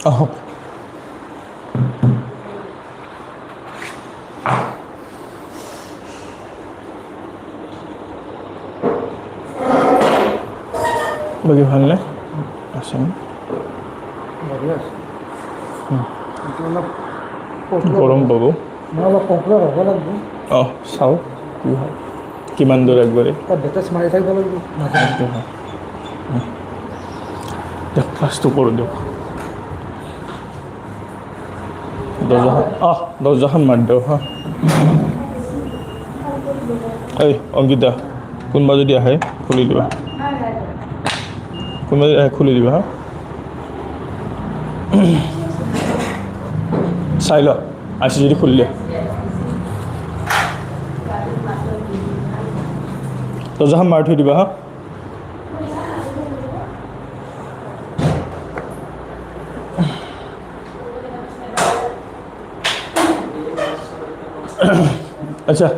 Oh. Bagi halnya, asam. Bagus. Itu nak গৰম পাবো মালা পকড়া হব লাগবে চাও কি হয় কিমান দূৰ একবাৰে তাত ডেটাছ মাৰি থাকিব লাগিব দিয়ক ক্লাছটো কৰোঁ দিয়ক দৰ্জাখন মাৰি দিয়ক হা এই অংকিতা কোনোবা যদি আহে খুলি দিবা কোনোবা যদি আহে খুলি দিবা হা চাই ল আছে যদি খুলি দিয়া দৰ্জাখন মাৰি থৈ দিবা হা আচ্ছা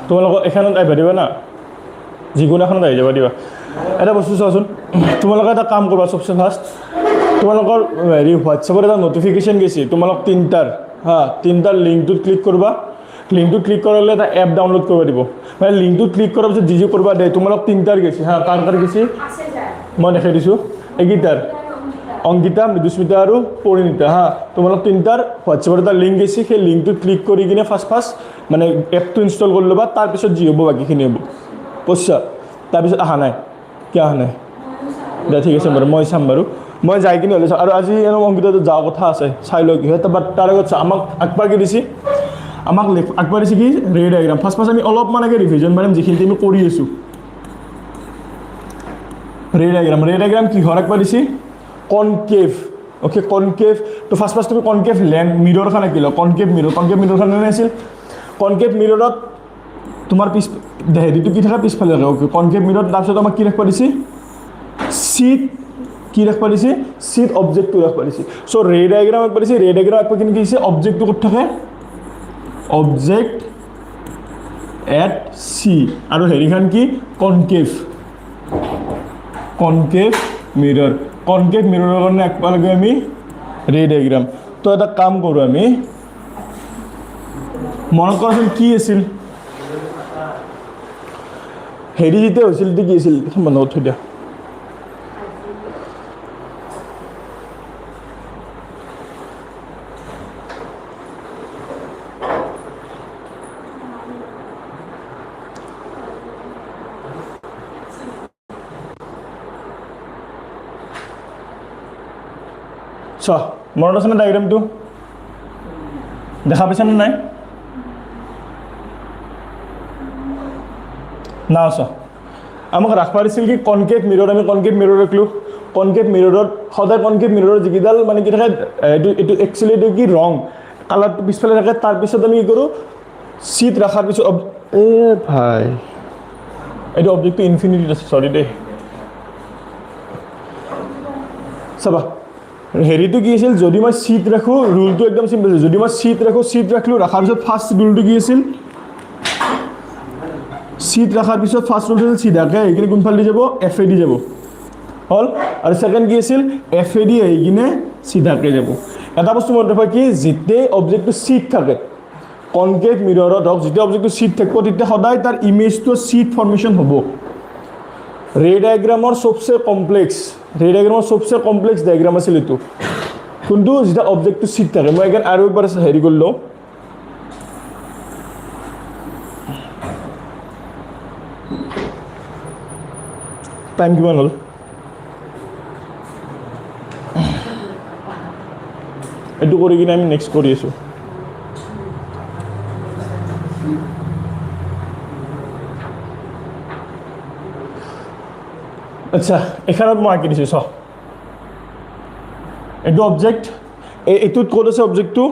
তোমালোকৰ এখনত আহিবা দিবা না যিকোনো এখনত আহি যাবা দিবা এটা বস্তু চাওচোন তোমালোকে এটা কাম কৰিবা সবচে ফাৰ্ষ্ট তোমালোকৰ হেৰি হোৱাটছএপত এটা নটিফিকেশ্যন গৈছে তোমালোক তিনিটাৰ লিংকটোত ক্লিক কৰিবা লিংকটোত ক্লিক কৰিলে এটা এপ ডাউনলোড কৰিব দিব মানে লিংকটোত ক্লিক কৰাৰ পিছত যি কৰিবা দে তোমালোক তিনিটাৰ গৈছে কাৰ গৈছে মই দেখাই দিছোঁ এইকেইটাৰ অংকিতা মৃদুস্মিতা আৰু পৰিণীতা তোমালোক তিনিটাৰ হোৱাটছএপত এটা লিংক গৈছে সেই লিংকটোত ক্লিক কৰি কিনে ফাৰ্ষ্ট মানে এপটো ইনষ্টল কৰি ল'বা তাৰপিছত যি হ'ব বাকীখিনি হ'ব পইচা তাৰপিছত অহা নাই কিয় অহা নাই দে ঠিক আছে বাৰু মই চাম বাৰু মই যাই কিনে হ'লে চাম আৰু আজি এনে অংকিতাটো যোৱা কথা আছে চাই লওঁ কি হয় তাৰ আগত আমাক আগবাৰ কি দিছে আমাক আগবাৰ দিছে কি ৰে ডায়েগ্ৰাম ফাৰ্ষ্ট আমি অলপ মানেকৈ ৰিভিজন মাৰিম যিখিনি আমি কৰি আছোঁ ৰে ডায়েগ্ৰাম কিহৰ আগবাৰ দিছে কনকেভ অ'কে কনকেভ তো ফাৰ্ষ্ট তুমি কনকেভ লেন্ড মিৰৰখন আঁকিলা কনকেভ মিৰৰখন এনে আছিল কনকেভ মিৰৰত তোমাৰ হেৰিটো কি থাকে পিছফালে থাকে অ'কে কনকেভ মিৰত তাৰপিছত আমাক কি ৰাখিব দিছে চিট কি ৰাখিব দিছে চিট অবজেক্টটো ৰাখিব দিছে চ' ৰে ডায়েগ্ৰাম ৰাখিব দিছে ৰে ডায়েগ্ৰাম ৰাখিব কিনে কি দিছে অবজেক্টটো ক'ত থাকে অবজেক্ট এট চি আৰু হেৰিখন কি কনকেভ মিৰৰ কাৰণে ৰাখিব লাগে আমি ৰে ডায়েগ্ৰাম তো এটা কাম কৰোঁ আমি মনত কৰাচোন কি আছিল হেৰি যেতিয়া হৈছিল তেতিয়া কি আছিল বন্ধ থৈ দিয়া মনত আছে নে ডায়েগ্ৰামটো দেখা পাইছেনে নাই না আছা আমাক ৰাখবা দিছিল কি কনকেভ মিৰৰ আমি কনকেভ মিৰৰ ৰাখলোঁ কনকেভ মিৰৰত সদায় কনকেভ মিৰৰ যিকেইডাল মানে কি থাকে এইটো একচুৱেলি এইটো কি ৰং কালাৰটো পিছফালে থাকে তাৰপিছত আমি কি কৰোঁ চিট ৰখাৰ পিছত ভাই এইটো অবজেক্টটো ইনফিনিটিত আছে চৰি দেই চাবা হেৰিটো কি আছিল যদি মই চিট ৰাখোঁ ৰুলটো একদম চিম্পল আছিল যদি মই চিট ৰাখলোঁ ৰখাৰ পিছত ফাৰ্ষ্ট ৰুলটো কি আছিল চিট ৰখাৰ পিছত ফাৰ্ষ্ট ৰুলটো আছিল চিধাকৈ আহি কিনে কোনফালেদি যাব এফ এ দি যাব হ'ল আৰু ছেকেণ্ড কি আছিল এফ এ দি আহি কিনে চিধাকৈ যাব এটা বস্তু মনত ৰাখবা কি যেতিয়াই অবজেক্টটো চিট থাকে কনকেভ মিৰৰত হওক যেতিয়া অবজেক্টটো চিট থাকিব তেতিয়া সদায় তাৰ ইমেজটো চিট ফৰ্মেশ্যন হ'ব ৰে ডায়েগ্ৰামৰ চবচে কমপ্লেক্স ডায়েগ্ৰাম আছিল এইটো কোনটো যেতিয়া অবজেক্টটো চিট থাকে মই এগেইন আৰু একবাৰ হেৰি কৰি লওঁ টাইম কিমান হ'ল এইটো কৰি কিনে আমি নেক্সট কৰি আছোঁ আচ্ছা এখানত মই আঁকি দিছোঁ চ এইটো অবজেক্ট এইটোত ক'ত আছে অবজেক্টটো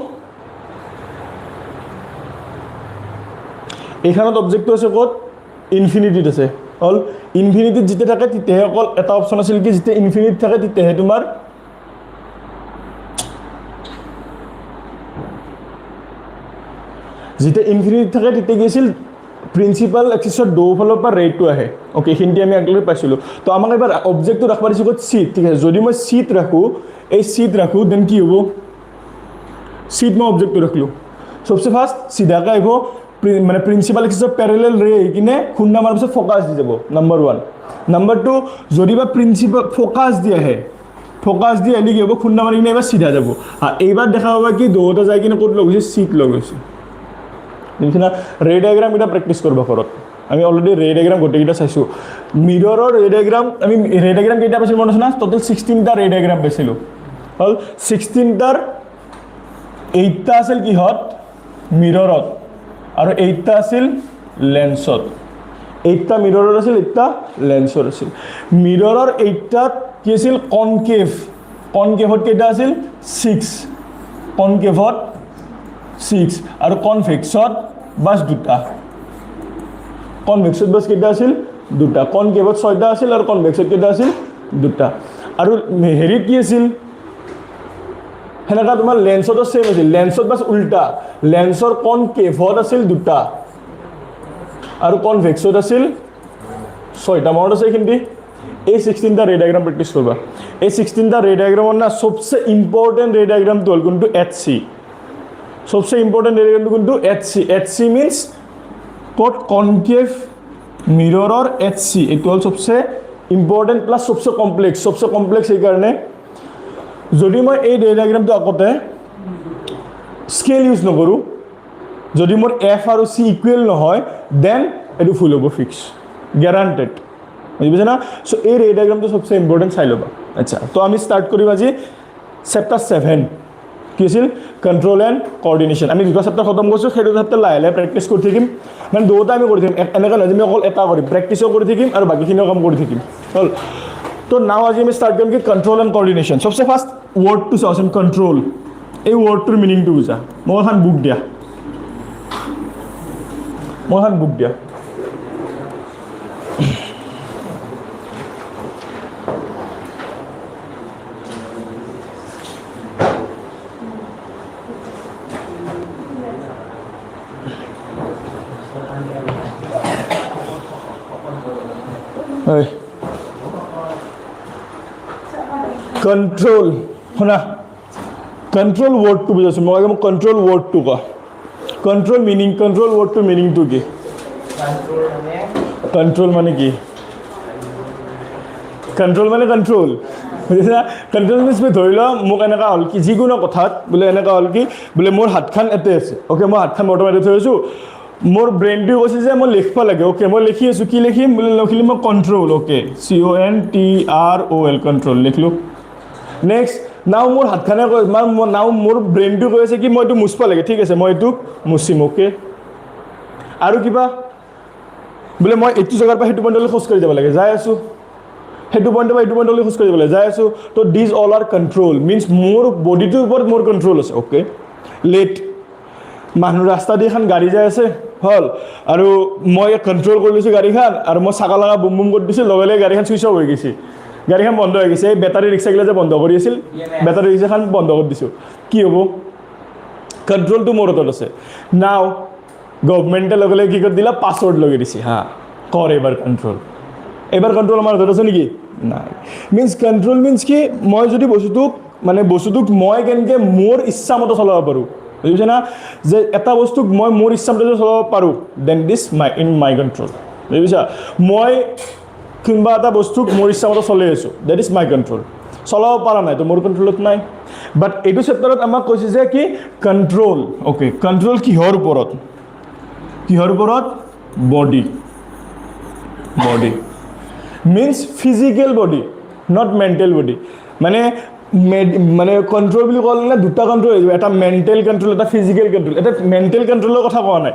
এইখানত অবজেক্টটো আছে ক'ত ইনফিনিটিত আছে হ'ল ইনফিনিটিত যেতিয়া থাকে তেতিয়াহে অকল এটা অপশ্যন আছিল কি যেতিয়া ইনফিনিট থাকে তেতিয়াহে তোমাৰ যেতিয়া ইনফিনিট থাকে তেতিয়া কি আছিল প্ৰিন্সিপাল এক্সিছৰ দুফালৰ পৰা ৰেটটো আহে অ'কে এইখিনিতে আমি আগলৈ পাইছিলোঁ তো আমাক এবাৰ অবজেক্টটো ৰাখবা দিছোঁ ক'ত চিট ঠিক আছে যদি মই চিট ৰাখোঁ দেন কি হ'ব চিট মই অবজেক্টটো ৰাখিলোঁ চবচে ফাৰ্ষ্ট চিধাকৈ আহিব মানে প্ৰিন্সিপাল এক্সিছৰ পেৰেলেল ৰে আহি কিনে খুন্দা মাৰাৰ পিছত ফ'কাছ দি যাব নাম্বাৰ 1 নাম্বাৰ 2 যদি বা প্ৰিন্সিপাল ফ'কাছ দি আহে ফ'কাছ দি আহিলে কি হ'ব খুন্দা মাৰি কিনে এবাৰ চিধা যাব এইবাৰ দেখা পাবা কি দুয়োটা যাই কিনে ক'ত লগ হৈছে চিট লগ হৈছে নিচিনা ৰে ডায়েগ্ৰাম এটা প্ৰেক্টিছ কৰিব ঘৰত আমি অলৰেডি ৰে ডায়েগ্ৰাম গোটেইকেইটা চাইছোঁ মিৰৰৰ ৰে ডায়েগ্ৰাম আমি ৰে ডায়েগ্ৰাম কেইটা পাইছিলোঁ মনত আছে না টোটেল 16টা ৰে ডায়েগ্ৰাম পাইছিলোঁ হ'ল 16টাৰ 8টা আছিল কিহত মিৰৰত আৰু 8টা আছিল লেন্সত 8টা মিৰৰৰ আছিল 8টা লেন্সৰ আছিল মিৰৰৰ 8টাত কি আছিল কনকেভত কেইটা আছিল 6 কনকেভত 6 আৰু কনভেক্সত বাছ দুটা কনভেক্সত বাছ কেইটা আছিল দুটা কনকেভত 6টা আছিল আৰু কনভেক্সত কেইটা আছিল দুটা আৰু হেৰিত কি আছিল সেনেকা তোমাৰ লেন্সতো সেম আছিল লেন্সত বাছ উল্টা লেন্সৰ কনকেভত আছিল দুটা আৰু কনভেক্সত আছিল 6টা মনত আছে এইখিনি এই 16টা ৰে ডায়েগ্ৰাম প্ৰেক্টিছ কৰবা এই 16টা ৰে ডায়েগ্ৰামৰ না সবচে ইম্পৰ্টেণ্ট ৰে ডায়েগ্ৰামটো হ'ল কোনটো HC सबसे इम्पोर्टेंट एलिमेंट कोनটো HC means coat concave mirror और HC एटु हल सबसे इम्पोर्टेंट प्लस सबसे कॉम्प्लेक्स এই কাৰণে যদি মই এই ডায়াগ্ৰামটো আকতে স্কেল ইউজ নকৰো যদি মোৰ F আৰু C ইকুৱেল নহয় দেন এটু ফুল হ'ব ফিক্স গ্যাৰান্টেড বুঝিছে না সো এই ডায়াগ্ৰামটো सबसे ইম্পৰ্টেন্ট চাই লবা আচ্ছা তো আমি স্টাৰ্ট কৰিম আজি চেপ্টাৰ 7 কি আছিল কন্ট্ৰোল এণ্ড কোঅৰ্ডিনেশ্যন আমি দুটা চেপ্টাৰ খতম কৰিছোঁ সেইটো চেপ্টাৰ লাহে লাহে প্ৰেক্টিছ কৰি থাকিম মানে দুটা আমি কৰি থাকিম এনেকৈ নহয় আমি অকল এটা কৰিম প্ৰেক্টিছো কৰি থাকিম আৰু বাকীখিনিও কাম কৰি থাকিম হ'ল তো নাও আজি আমি ষ্টাৰ্ট কৰিম কি কন্ট্ৰোল এণ্ড কোঅৰ্ডিনেশ্যন সবচে ফাৰ্ষ্ট ৱৰ্ডটো চাওঁচোন কন্ট্ৰোল এই ৱৰ্ডটোৰ মিনিংটো বুজা মই এখন বুক দিয়া कंट्रोल শুনা कंट्रोल वर्ड टू বুঝাছো মই আগেম कंट्रोल वर्ड टू কা कंट्रोल मीनिंग कंट्रोल वर्ड टू मीनिंग टू কি कंट्रोल মানে কি कंट्रोल মানে कंट्रोल বুঝিছা कंट्रोल মিন্স মে ধৰিলা মোক এনেকা হল কি যিকোনো কথাত বলে এনেকা হল কি বলে মোৰ হাতখান এতে আছে ওকে মই হাতখান অটোমেটিক থৈছো मोर ब्रेन टू কৈছে যে মই লিখবা লাগে ওকে মই লিখি আছো কি লিখিম বলে লিখিলি মই কন্ট্ৰোল ওকে CONTROL কন্ট্ৰোল লিখলো নেক্সট নাও মোর হাতখানে নাও মোর ব্রেন টু কৈছে কি মই এটো মুছবা লাগে ঠিক আছে মই এটো মুছিম ওকে আৰু কিবা বোলে মই এইটো জায়গাৰ পৰা সেইটো পইণ্টলৈ খোজ কাঢ়ি যাব লাগে যাই আছো সেইটো পইণ্টৰ পৰা এইটো পইণ্টলৈ খোজ কাঢ়ি যাব লাগে যাই আছো তো these all R control means মোৰ বডিটোৰ ওপৰত মোৰ কণ্ট্ৰোল আছে ওকে লেট মানুহ ৰাস্তা দি এখন গাড়ী যাই আছে হল আৰু মই কণ্ট্ৰোল কৰি লৈছোঁ গাড়ীখন আৰু মই চাকা লগা বুম বুম কৰি দিছোঁ লগে লগে গাড়ীখন চুইচ অফ হৈ গৈছে গাড়ীখন বন্ধ হৈ গৈছে এই বেটাৰী ৰিক্সাগিলা যে বন্ধ কৰি আছিল বেটাৰী ৰিক্সাখন বন্ধ কৰি দিছোঁ কি হ'ব কণ্ট্ৰোলটো মোৰ হাতত আছে নাও গভৰ্ণমেণ্টে লগে লগে কি কৰি দিলা পাছৱৰ্ড লগাই দিছে হা কৰ এবাৰ কণ্ট্ৰোল আমাৰ হাতত আছে নেকি নাই মিন্স কণ্ট্ৰোল মিন্স কি মই যদি বস্তুটোক মই কেনেকৈ মোৰ ইচ্ছামতে চলাব পাৰোঁ বুজিছে না যে এটা বস্তুক মই মোৰ ইচ্ছামতে যদি চলাব পাৰোঁ then this in my control বুজিছা মই কোনোবা এটা বস্তুক মোৰ ইচ্ছামতে চলাই আছোঁ দেট ইজ মাই কণ্ট্ৰোল চলাব পৰা নাই তো মোৰ কণ্ট্ৰোলত নাই বাট এইটো চেপ্টাৰত আমাক কৈছে যে কি কণ্ট্ৰোল অ'কে কণ্ট্ৰোল কিহৰ ওপৰত body means physical body not mental body মানে কণ্ট্ৰোল বুলি ক'লে দুটা কণ্ট্ৰোল হৈ যাব এটা মেণ্টেল কণ্ট্ৰোল এটা ফিজিকেল কণ্ট্ৰোল এটা মেণ্টেল কণ্ট্ৰোলৰ কথা কোৱা নাই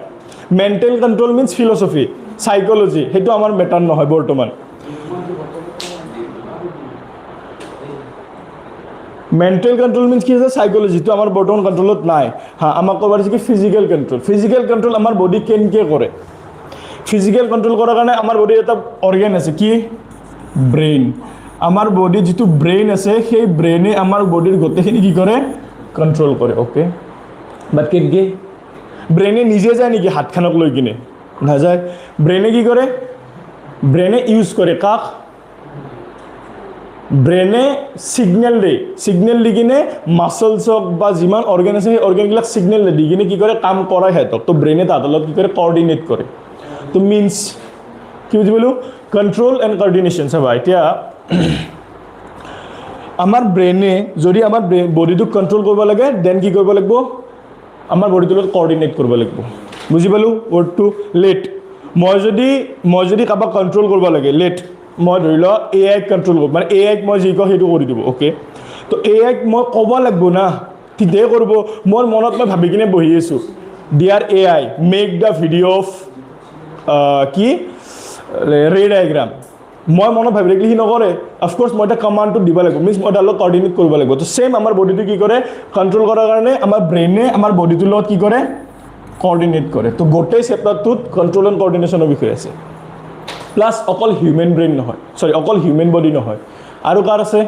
mental control means philosophy psychology সেইটো আমাৰ মেটাৰ নহয় বৰ্তমান মেণ্টেল কণ্ট্ৰোল মিন্স কি হৈছে চাইক'লজিটো আমাৰ বৰ্তমান কণ্ট্ৰোলত নাই হা আমাক ক'ব পাৰিছে কি ফিজিকেল কণ্ট্ৰোল আমাৰ বডি কেনেকৈ কৰে ফিজিকেল কণ্ট্ৰোল কৰাৰ কাৰণে আমাৰ বডিৰ এটা অৰ্গেন আছে কি ব্ৰেইন আমাৰ বডিৰ যিটো ব্ৰেইন আছে সেই ব্ৰেইনে আমাৰ বডিৰ গোটেইখিনি কি কৰে কণ্ট্ৰোল কৰে অ'কে বাট কেনেকৈ ব্ৰেইনে নিজে যায় নেকি হাতখনক লৈ কিনে নাযায় ব্ৰেইনে কি কৰে ব্ৰেইনে ইউজ কৰে কাক ব্ৰেইনে ছিগনেল দি কিনে মাছলছক বা যিমান অৰ্গেন আছে সেই অৰ্গেনবিলাক ছিগনেল দি কিনে কি কৰে কাম কৰাই সিহঁতক তো ব্ৰেইনে তাহাঁতৰ লগত কি কৰে কৰ্ডিনেট কৰে তো মিন্স কি বুজি পালোঁ কণ্ট্ৰোল এণ্ড কৰ্ডিনেশ্যন চাবা এতিয়া আমাৰ ব্ৰেইনে যদি আমাৰ বডিটোক কণ্ট্ৰোল কৰিব লাগে দেন কি কৰিব লাগিব আমাৰ বডিটোৰ লগত কৰ্ডিনেট কৰিব লাগিব বুজি পালোঁ ৱৰ্ডটো লেট মই যদি কাৰোবাক কণ্ট্ৰোল কৰিব লাগে লেট মই ধৰি লওক এআইক কণ্ট্ৰোল কৰোঁ মানে এআইক মই যি কওঁ সেইটো কৰি দিব অ'কে তো এআইক মই ক'ব লাগিব না তেতিয়াহে কৰিব মোৰ মনত মই ভাবি কিনে বহি আছোঁ dear AI make the video' of কি ৰে ডায়েগ্ৰাম মই মনত ভাবি থাকিলে সি নকৰে অফক'ৰ্ছ মই এটা কমাণ্ডটো দিব লাগিব মিনছ মই তাৰ লগত কৰ্ডিনেট কৰিব লাগিব তো ছেইম আমাৰ বডিটো কি কৰে কণ্ট্ৰোল কৰাৰ কাৰণে আমাৰ ব্ৰেইনে আমাৰ বডিটোৰ লগত কি কৰে কৰ্ডিনেট কৰে তো গোটেই চেপ্টাৰটোত কণ্ট্ৰোল এণ্ড কৰ্ডিনেশ্যনৰ বিষয়ে আছে প্লাছ অকল হিউমেন ব্ৰেইন নহয় অকল হিউমেন বডি নহয় আৰু কাৰ আছে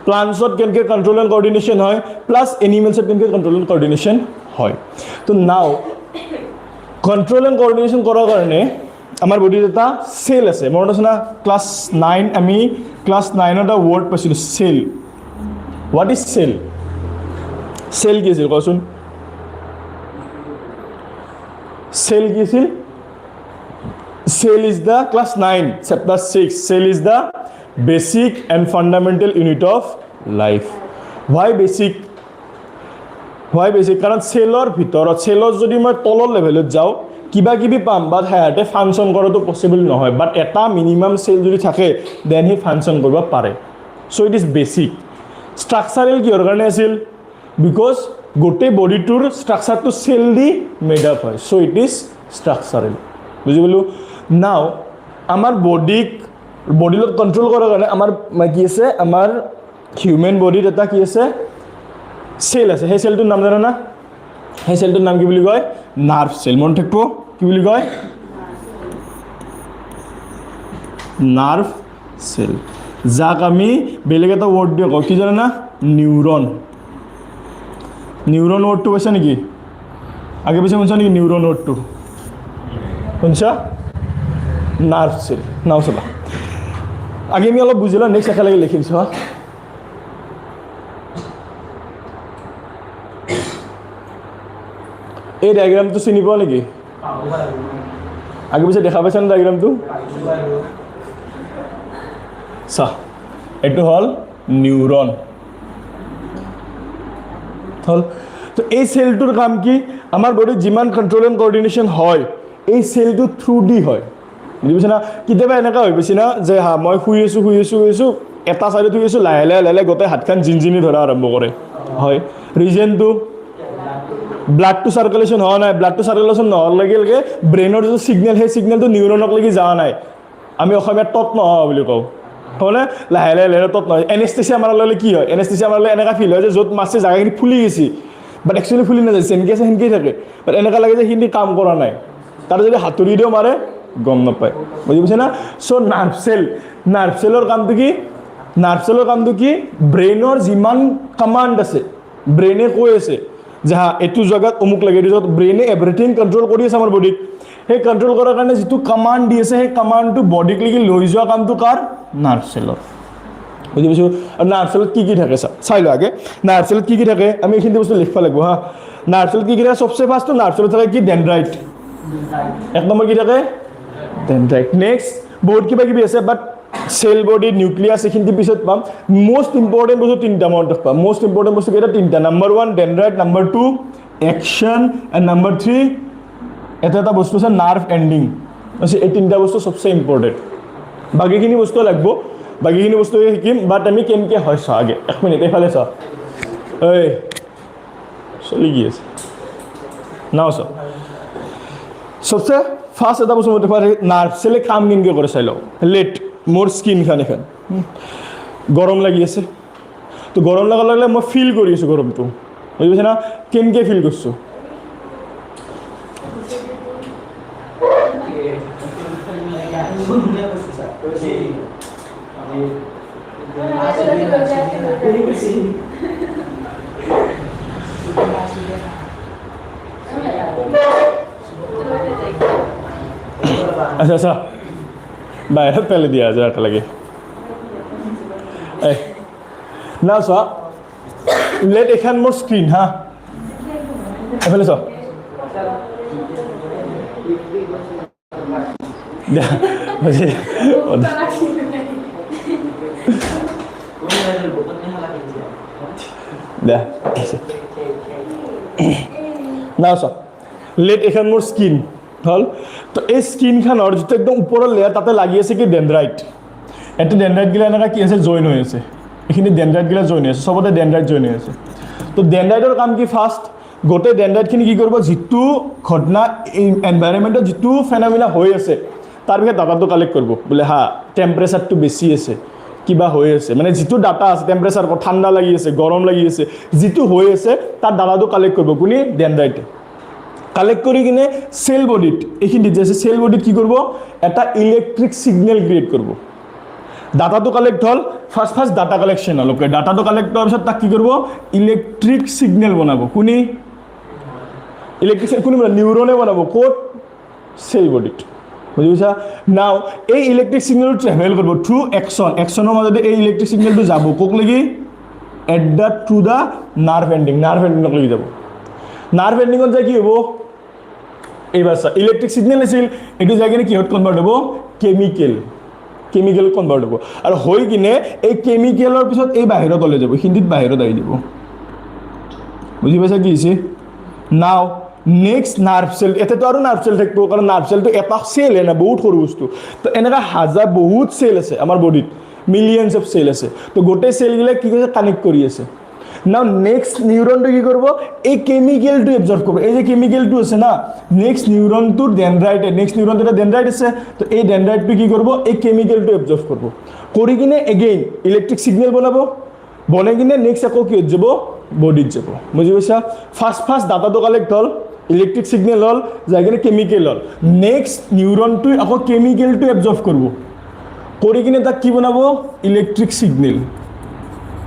প্লাণ্টছত কেনেকৈ কণ্ট্ৰোল এণ্ড কৰ্ডিনেশ্যন হয় প্লাছ এনিমেলছত কেনেকৈ কণ্ট্ৰোল এণ্ড কৰ্ডিনেশ্যন হয় তো নাও কণ্ট্ৰোল এণ্ড কৰ্ডিনেশ্যন কৰাৰ কাৰণে আমাৰ বডিত এটা চেল আছে মনত আছে না ক্লাছ 9 আমি ক্লাছ 9ত এটা ৱৰ্ড পাইছিলোঁ চেল হোৱাট ইজ চেল কি আছিল কচোন চেল কি আছিল Cell is the class 9 chapter 6 cell is the basic and fundamental unit of life why basic কাৰণ চেলৰ ভিতৰত চেলৰ যদি মই তলৰ লেভেলত যাওঁ কিবা কিবি পাম বাট সিহঁতে ফাংচন কৰাটো পচিবল নহয় বাট এটা মিনিমাম চেল যদি থাকে দেন সি ফাংচন কৰিব পাৰে চ' ইট ইজ বেচিক ষ্ট্ৰাকচাৰেল কিহৰ কাৰণে আছিল বিকজ গোটেই বডিটোৰ ষ্ট্ৰাকচাৰটো চেল দি মেড আপ হয় চ' ইট ইজ ষ্ট্ৰাকচাৰেল বুজি পালোঁ নাও আমাৰ বডিৰ লগত কণ্ট্ৰোল কৰাৰ কাৰণে আমাৰ কি আছে আমাৰ হিউমেন বডিত এটা কি আছে চেল আছে সেই চেলটোৰ নাম জানা না সেই চেলটোৰ নাম কি বুলি কয় নাৰ্ভ চেল মনত থাকিব কি বুলি কয় নাৰ্ভ চেল যাক আমি বেলেগ এটা ৱৰ্ড দিয়ে কওঁ কি জানা না নিউৰন ৱৰ্ডটো কৈছা নেকি আগে পিছে শুনিছা নেকি নিউৰন ৱৰ্ডটো শুনিছা নাৰ্ভ চেল নাও চাবা আগে আমি অলপ বুজিলোঁ নেক্সট একেলগে লিখিম চোৱা এই ডায়েগ্ৰামটো চিনি পোৱা নেকি আগে পিছে দেখা পাইছা নে ডায়েগ্ৰামটো চা এইটো হ'ল নিউৰন হ'ল তো এই চেলটোৰ কাম কি আমাৰ বডিত যিমান কণ্ট্ৰোল এণ্ড কৰ্ডিনেশ্যন হয় এই চেলটো থ্ৰু দি হয় বুজি পাইছে না কেতিয়াবা এনেকুৱা হৈ গৈছে না যে হা মই শুই আছোঁ এটা চাইডত শুই আছোঁ লাহে লাহে গোটেই হাতখন জিনজিনি ধৰা আৰম্ভ কৰে হয় ৰিজনটো ব্লাড টু সাৰ্কুলেশন হোৱা নাই ব্লাড টু সাৰ্কুলেশন নহৰ লগে লগে ব্ৰেইনৰ যিটো সিগনেল সেই সিগনেলটো নিউৰনক লাগি যোৱা নাই আমি অসমীয়া তত নহয় বুলি কওঁ হয়নে লাহে লাহে লাহে তত নহয় এনেস্থেচিয়া মাৰাৰ লগে কি হয় এনেস্থেচিয়া মাৰিলে এনেকা ফিল হয় যে য'ত মাছে জাগাখিনি ফুলি গৈছে বাট একচুৱেলি ফুলি নাযায় সেনকে আছে সেনকেই থাকে বাট এনেকা লাগে যে হিন্দি কাম কৰা নাই তাৰ যদি হাতুৰি দিও মাৰে গম নাপায় বুজি পাইছে না সো নাৰ্ভ চেলৰ কামটো কি ব্ৰেইনৰ যিমান কমান্ড আছে ব্ৰেইনে কৈ আছে যে হা এইটো জায়গাত অমুক লাগে এইটো জায়গাত ব্ৰেইনে এভৰিথিং কন্ট্ৰোল কৰি আছে আমাৰ বডিক সেই কন্ট্ৰোল কৰাৰ কাৰণে যিটো কমান্ড দি আছে সেই কমান্ডটো বডিক লাগি লৈ যোৱা কামটো কাৰ নাৰ্ভ চেলৰ বুজি পাইছো আৰু নাৰ্ভ চেলত কি থাকে চাই লো আগে নাৰ্ভ চেলত কি থাকে আমি এইখিনি বস্তু লিখিব লাগিব হা নাৰ্ভ চেলত কি থাকে সবচে ফাৰ্স্ট নাৰ্ভ চেলত থাকে কি ডেনড্ৰাইট এক নম্বৰ কি থাকে ডেনড্ৰাইট নেক্সট বহুত কিবা কিবি আছে বাট সেল বডি নিউক্লিয়াস এখিনি পিছত পাম মোস্ট ইম্পৰ্টেন্ট বস্তু তিনটা মনত ৰাখবা মোস্ট ইম্পৰ্টেন্ট বস্তু কেইটা তিনটা number 1 dendrite number 2 axon and number 3 এটা বস্তু আছে নাৰ্ভ এন্ডিং আছে এই তিনটা বস্তু সবচে ইম্পৰ্টেন্ট বাকিখিনি বস্তু লাগব বাকিখিনি বস্তু শিকিম বাট আমি কেনকে হয় চা আগে এক মিনিট এফালে চা এই চলি গিয়ে আছে নাও চা সবচে ফার্স্ট এটা বস্তু মতে পারে নার্ভ সেলে কাম কেনকে করে চাইলো লেট মোর স্কিন এখন গরম লাগি আছে তো গরম লাগার লাগলে মই ফিল করি আছো গরমটো বুঝি পাইছে না কেনকে ফিল করছো আচ্ছা আচ্ছা বাহিৰত পেলাই দিয়া যায় একেলগে না চোৱা লেট এখন মোৰ স্ক্ৰীন হা এফালে চোৱা না চোৱা লেট এখন মোৰ স্কিন হল তো এই স্কিনখনৰ যেটো একদম ওপৰৰ লেয়াৰ তাতে লাগি আছে কি ডেনড্ৰাইট এটা ডেনড্ৰাইট গিলা এনেকা কি আছে জয়েন হৈ আছে এখিনি ডেনড্ৰাইট গিলা জয়েন হৈ আছে সবতে ডেনড্ৰাইট জয়েন হৈ আছে তো ডেনড্ৰাইটৰ কাম কি ফাৰ্স্ট গোটে ডেনড্ৰাইটখিনি কি কৰিব যেটো ঘটনা এনভাইৰনমেন্টত যেটো ফেনোমেনা হৈ আছে তাৰ বিষয়ে ডাটাটো কালেক্ট কৰিব বলে হা টেম্পারেচারটো বেছি আছে কিবা হৈ আছে মানে যেটো ডাটা আছে টেম্পারেচার ঠান্ডা লাগি আছে গৰম লাগি আছে যেটো হৈ আছে তাৰ ডাটাটো কালেক্ট কৰিব কোনি ডেনড্ৰাইটে কালেক্ট কৰি কিনে সেল বডিত এইখিনি যে আছে সেল বডিত কি করব এটা ইলেকট্রিক সিগন্যাল ক্রিয়েট করব ডাটাটো কালেক্ট হল ফার্স্ট ডাটা কালেকশন হল ওকে ডাটাটো কালেক্ট হওয়ার পিছত তাক কি করব ইলেকট্রিক সিগন্যাল বানাবো কোনি ইলেকট্রিক কোনি নিউরনে বানাবো কোড সেল বডিত বুঝিছা নাও এই ইলেকট্রিক সিগন্যাল ট্রাভেল করব থ্রু অ্যাকশনের মধ্যে এই ইলেকট্রিক সিগন্যালটো যাব কোক লাগি adapt to the nerve ending লাগি যাব নার্ভ এন্ডিংত যায় কি হবো এইবাৰ চা ইলেকট্ৰিক সিগন্যাল আছিল এটো জায়গায় কিহত কনভাৰ্ট হবো কেমিক্যাল কনভাৰ্ট হবো আৰ হই কিনে এই কেমিক্যালৰ পিছত এই বাহিৰত ওলাই যাব হিন্দিত বাহিৰত আহি দিব বুঝি পাইছা কি হৈছে নাও নেক্সট নাৰ্ভ সেল এটাতো আৰু নাৰ্ভ সেল থাকিব কাৰণ নাৰ্ভ সেলটো এটা সেল না বহুত সৰু বস্তু তো এনেকা হাজাৰ বহুত সেল আছে আমাৰ বডিত মিলিয়নস অফ সেল আছে তো গোটে সেল গিলা কি কৰিছে কানেক্ট কৰি আছে নাও নেক্সট নিউরনটো কি করব এই কেমিক্যালটো এবজর্ব করব এই যে কেমিক্যালটো আছে না নেক্সট নিউরনটো ডেনড্রাইট নেক্সট নিউরনটো ডেনড্রাইট আছে তো এই ডেনড্রাইটটো কি করব এই কেমিক্যালটো এবজর্ব করব কৰি কিনে এগেইন ইলেকট্রিক সিগন্যাল বনাবো বনাই কিনে নেক্সট আকৌ কি যাব বডিত যাব বুজি পাইছা ফার্স্ট ডাটাটো কালেক্ট হল ইলেকট্রিক সিগন্যাল হল যাই কিনে কেমিক্যাল হল নেক্সট নিউরনটো আকৌ কেমিক্যালটো এবজর্ব করব কৰি কিনে তাক কি বনাবো ইলেকট্রিক সিগন্যাল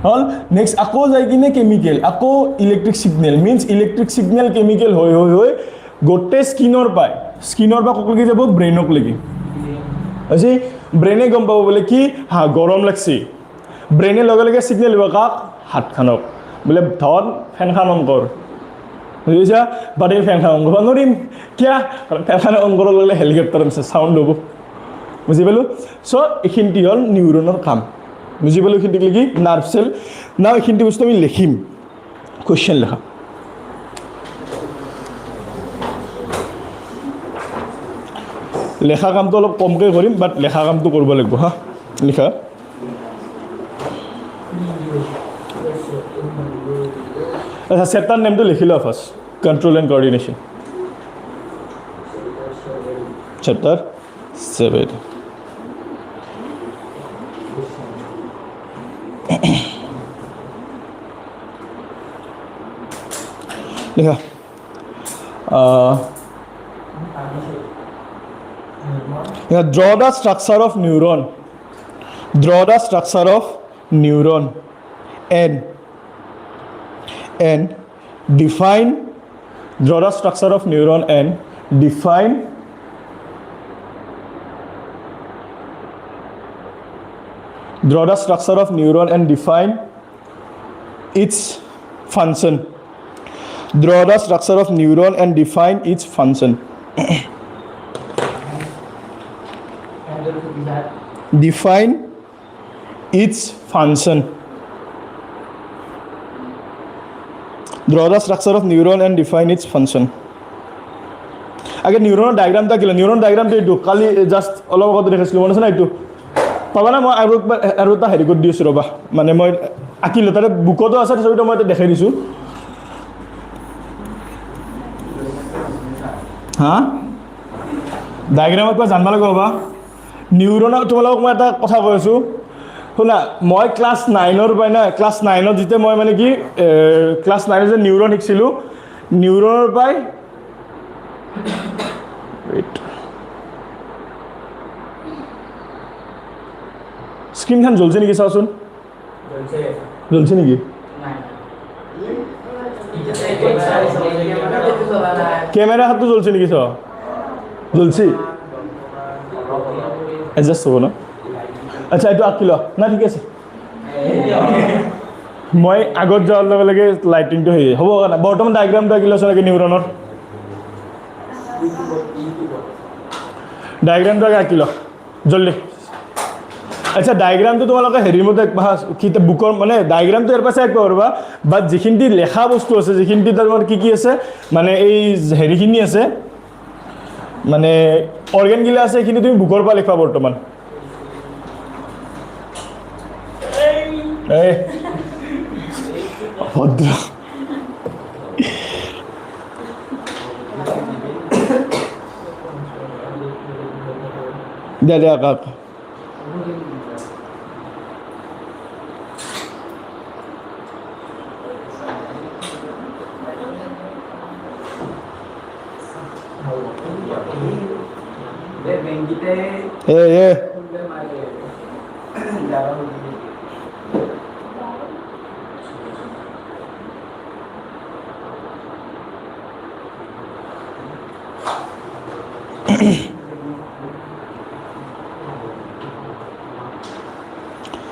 হল নেক্সট আকৌ যায় কিনে কেমিক্যাল আকৌ electric signal means electric signal chemical হৈ গোটে স্কিনৰ পৰা কক লাগি যাব ব্ৰেইনক লাগি আজি ব্ৰেইনে গম পাব বলে কি হা গৰম লাগছি ব্ৰেইনে লগে লগে সিগন্যাল দিব কাক হাতখনক বলে ধন ফেনখন অন কৰ বুজিছা বাদে ফেনখন অন কৰিব নোৱাৰিম কিয়া ফেনখন অন কৰাৰ লগে হেলিকপ্টাৰ সাউন্ড হ'ব বুজি পালো সো এইখিনি হল নিউৰনৰ কাম বুঝি পালো এইখিনি লাগি নার্ভ সেল না এইখিনি বস্তু আমি লিখিম কোশ্চেন লেখা লেখা কামটো অলপ কমকৈ কৰিম বাট লেখা কামটো কৰিব লাগিব হা লিখা আচ্ছা চেপ্টাৰ নেমটো লিখি লোৱা first control and coordination. Chapter 7. Yeah. Draw the structure of neuron. Draw the structure of neuron and define. Draw the structure of neuron and define. Draw the structure of neuron and define its function. Draw the structure of neuron and define its function. Define its function. Draw the structure of neuron and define its function. Again, neuron diagram ta kila. Neuron diagram to itu. Kali just all over the rehearsal. Mana sana itu? Pabana mo aru ta heri god dius roba. Mane mo akil tare buko to asa sobi to mo dekhai disu. Ha? Diagram apa janba lago ba? Neuron তোমালোকক মই এটা কথা কৈ আছো শুনা মই class 9 ৰ পাই না ক্লাস 9 ত যেতে মই মানে কি ক্লাস 9 যে নিউরন শিকিছিলো নিউৰনৰ পাই ওয়েট স্ক্রিনখন জ্বলছে নেকি চাওচোন জ্বলছে নেকি ক্যামেরা হাতটো জ্বলছে নেকি চাও জ্বলছে এডজাস্ট হ'ব না আচ্ছা এইটো আকিল না ঠিক আছে মই আগত যাওয়ার লগে লগে লাইটিংটো হৈ হ'ব না বৰ্তমান ডায়াগ্ৰামটো আকিল আছে নিউৰনৰ ডায়াগ্ৰামটো আকিল জলদি আচ্ছা ডায়াগ্ৰামটো তোমালোকে হেৰিৰ মতে কিতাপ বুকৰ মানে ডায়াগ্ৰামটো এৰ পাছে এক পাৰবা বাট যিখিনি লেখা বস্তু আছে যিখিনি তাৰ কি আছে মানে এই হেৰিখিনি আছে মানে অৰ্গান গিলা আছে কিন্তু তুমি বুকৰ পা লিখবা বৰ্তমান এই ভদ্ৰ দে কাক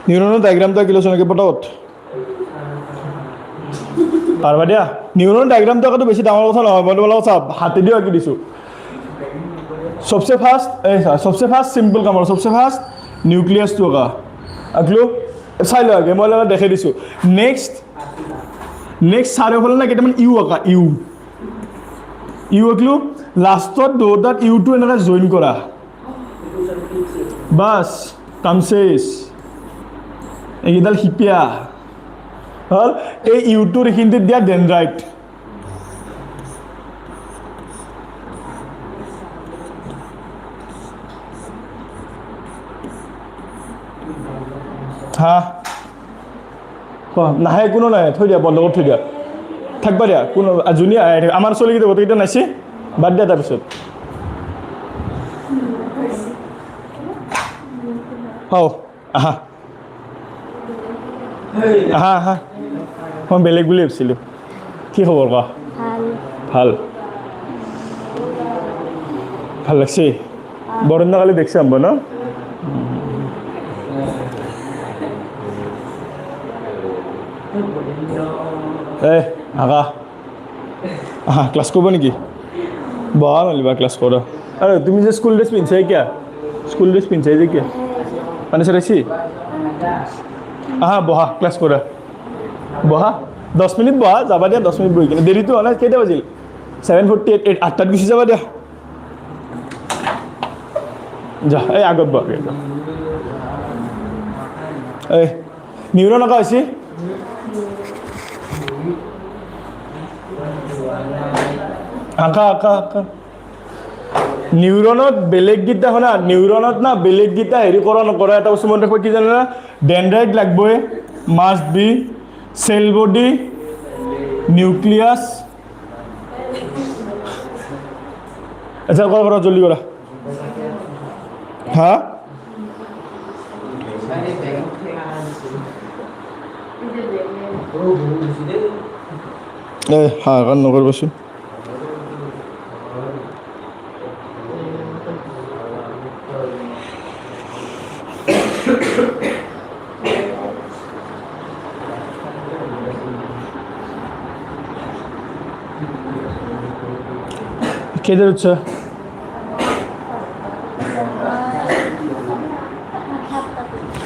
নিউৰনেৰ ডায়াগ্ৰামটা কিলো শোনাকে পটাপট পাৰবা দিয়া নিউৰন ডায়াগ্ৰামটা কত বেশি ডাঙৰ কথা নহয় মই তোমালোকক চাব হাতে দিও আঁকি দিছো सबसे फास्ट सिंपल काम और सबसे फास्ट নিউক্লিয়াস তো का আগলো চাই ল আগে মই লগা দেখাই দিছো নেক্সট সারে হল না কেটামান ইউ আকা ইউ আগলো লাস্টত দোদাত ইউ টু এনেকা জয়েন কৰা বাস কাম শেষ এইডাল হিপিয়া হল এই ইউ টু ৰেখিনতে দিয়া ডেনড্ৰাইট হ্যাঁ নাহে কোনো নাই থৈ দিয়া বন্ধ কৰি থৈ দিয়া থাকবা দিয়া কোনো জুনি আমাৰ চলিকেইটা গোটেইকেইটা নাইছে বাদ দিয়া তাৰপিছত হও আহা মই বেলেগ বুলি ভাবিছিলোঁ কি খবৰ কোৱা ভাল ভাল লাগছে বৰদিনা কালি দেখছি আম্ব ন আগা আহা ক্লাস করবো নাকি বহা মালিবা ক্লাস করো আরে তুমি যে স্কুল ড্রেস পিনছাই কিয়া স্কুল ড্রেস পিনছাই যে কিয়া মানে সেটাইছি আহা বহা ক্লাস করা বহা 10 মিনিট বহা যাবা দিয়া 10 মিনিট বহি কিনে দেরি তো না কেইটা বাজিল 7:48 8টাত গুছি যাবা দিয়া যা এই আগত বহ এই নিউরন আঁকা হয়েছি আঁকা আঁকা আঁকা নিউরনত বেলেগ গীতা শুনা নিউরনত না বেলেগ গীতা হেৰি কৰা নকৰা এটা বস্তু মনত ৰাখিব কি জানা ডেনড্ৰাইট লাগবই must be cell body nucleus আচ্ছা কৰা জলদি কৰা হা হা কাণ নকৰিবচোন কেইটাৰ উচ্চ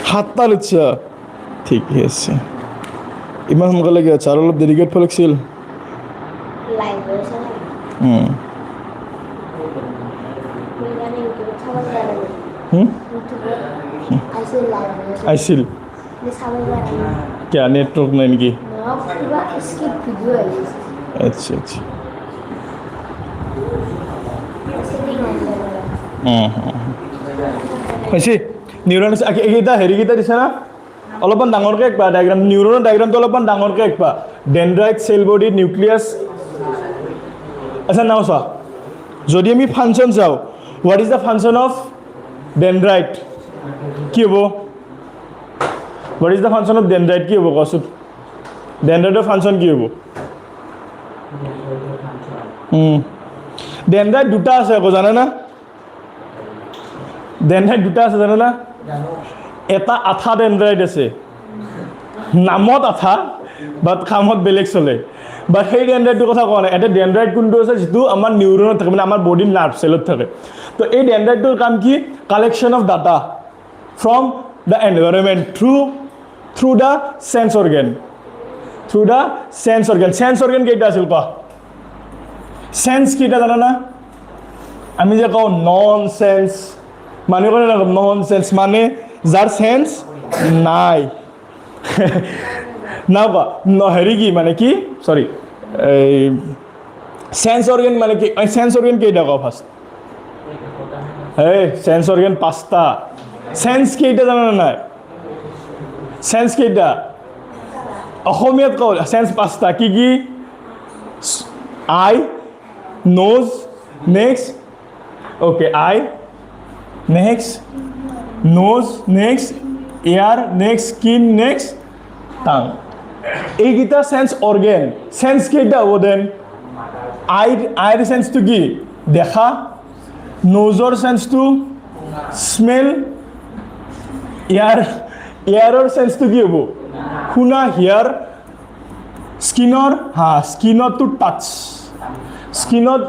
সাতটাৰ উচ্চ ঠিকই আছে ইমান সোনকালে কি আছে আৰু অলপ দেৰিকে উঠিব লাগিছিল আহিছিল কিয় নেটৱৰ্ক নাই নেকি আচ্ছা আচ্ছা হৈছে নিউৰন এইকেইটা হেৰিকেইটা দিছে না অলপমান ডাঙৰকৈ একবা ডায়েগ্ৰাম নিউৰনৰ ডায়েগ্ৰামটো অলপমান ডাঙৰকৈ একবা ডেনড্ৰাইট সেল বডি নিউক্লিয়াছ আচ্ছা নাও চোৱা যদি আমি ফাংচন চাওঁ what is the function of Dendrite কি হ'ব what is the function of Dendrite কি হ'ব কোৱাচোন ডেনড্ৰাইটৰ ফাংচন কি হ'ব ডেনড্ৰাইট দুটা আছে আকৌ জানে না ডেনড্ৰাইট দুটা আছে জানে না এটা আঠা ডেনড্ৰাইট আছে নামত আঠা বাট কামত বেলেগ চলে বাট সেই ডেনড্ৰাইটটোৰ কথা কোৱা নাই এটা ডেনড্ৰাইট কোনটো আছে যিটো আমাৰ নিউৰনত থাকে মানে আমাৰ বডিৰ নাৰ্ভ চেলত থাকে তো এই ডেনড্ৰাইটটোৰ কাম কি collection of data from the environment through the sense organ sense organ কেইটা আছিল কোৱা চেন্স কেইটা জানা না আমি যে কওঁ নন চেন্স মানুহে ক'লে নন চেন্স মানে যাৰ চেন্স নাই না কোৱা হেৰি কি মানে কি চৰি এই চেন্স অৰ্গেন মানে কি চেন্স অৰ্গেন কেইটা কোৱা ফাৰ্ষ্ট এই চেন্স অৰ্গেন পাঁচটা চেন্স কেইটা জানা নাই চেন্স কেইটা অসমীয়াত কওঁ চেন্স পাঁচটা কি কি eye nose next okay eye next nose next ear next skin next tongue এইকেইটা সেন্স অর্গেন সেন্স কেইটা হ'ব দেন আইৰ সেন্সটো কি দেখা নোজৰ সেন্সটো স্মেল ইয়াৰৰ সেন্সটো কি হ'ব শুনা হিয়াৰ স্কিনৰ স্কিনৰটো টাচ স্কিনত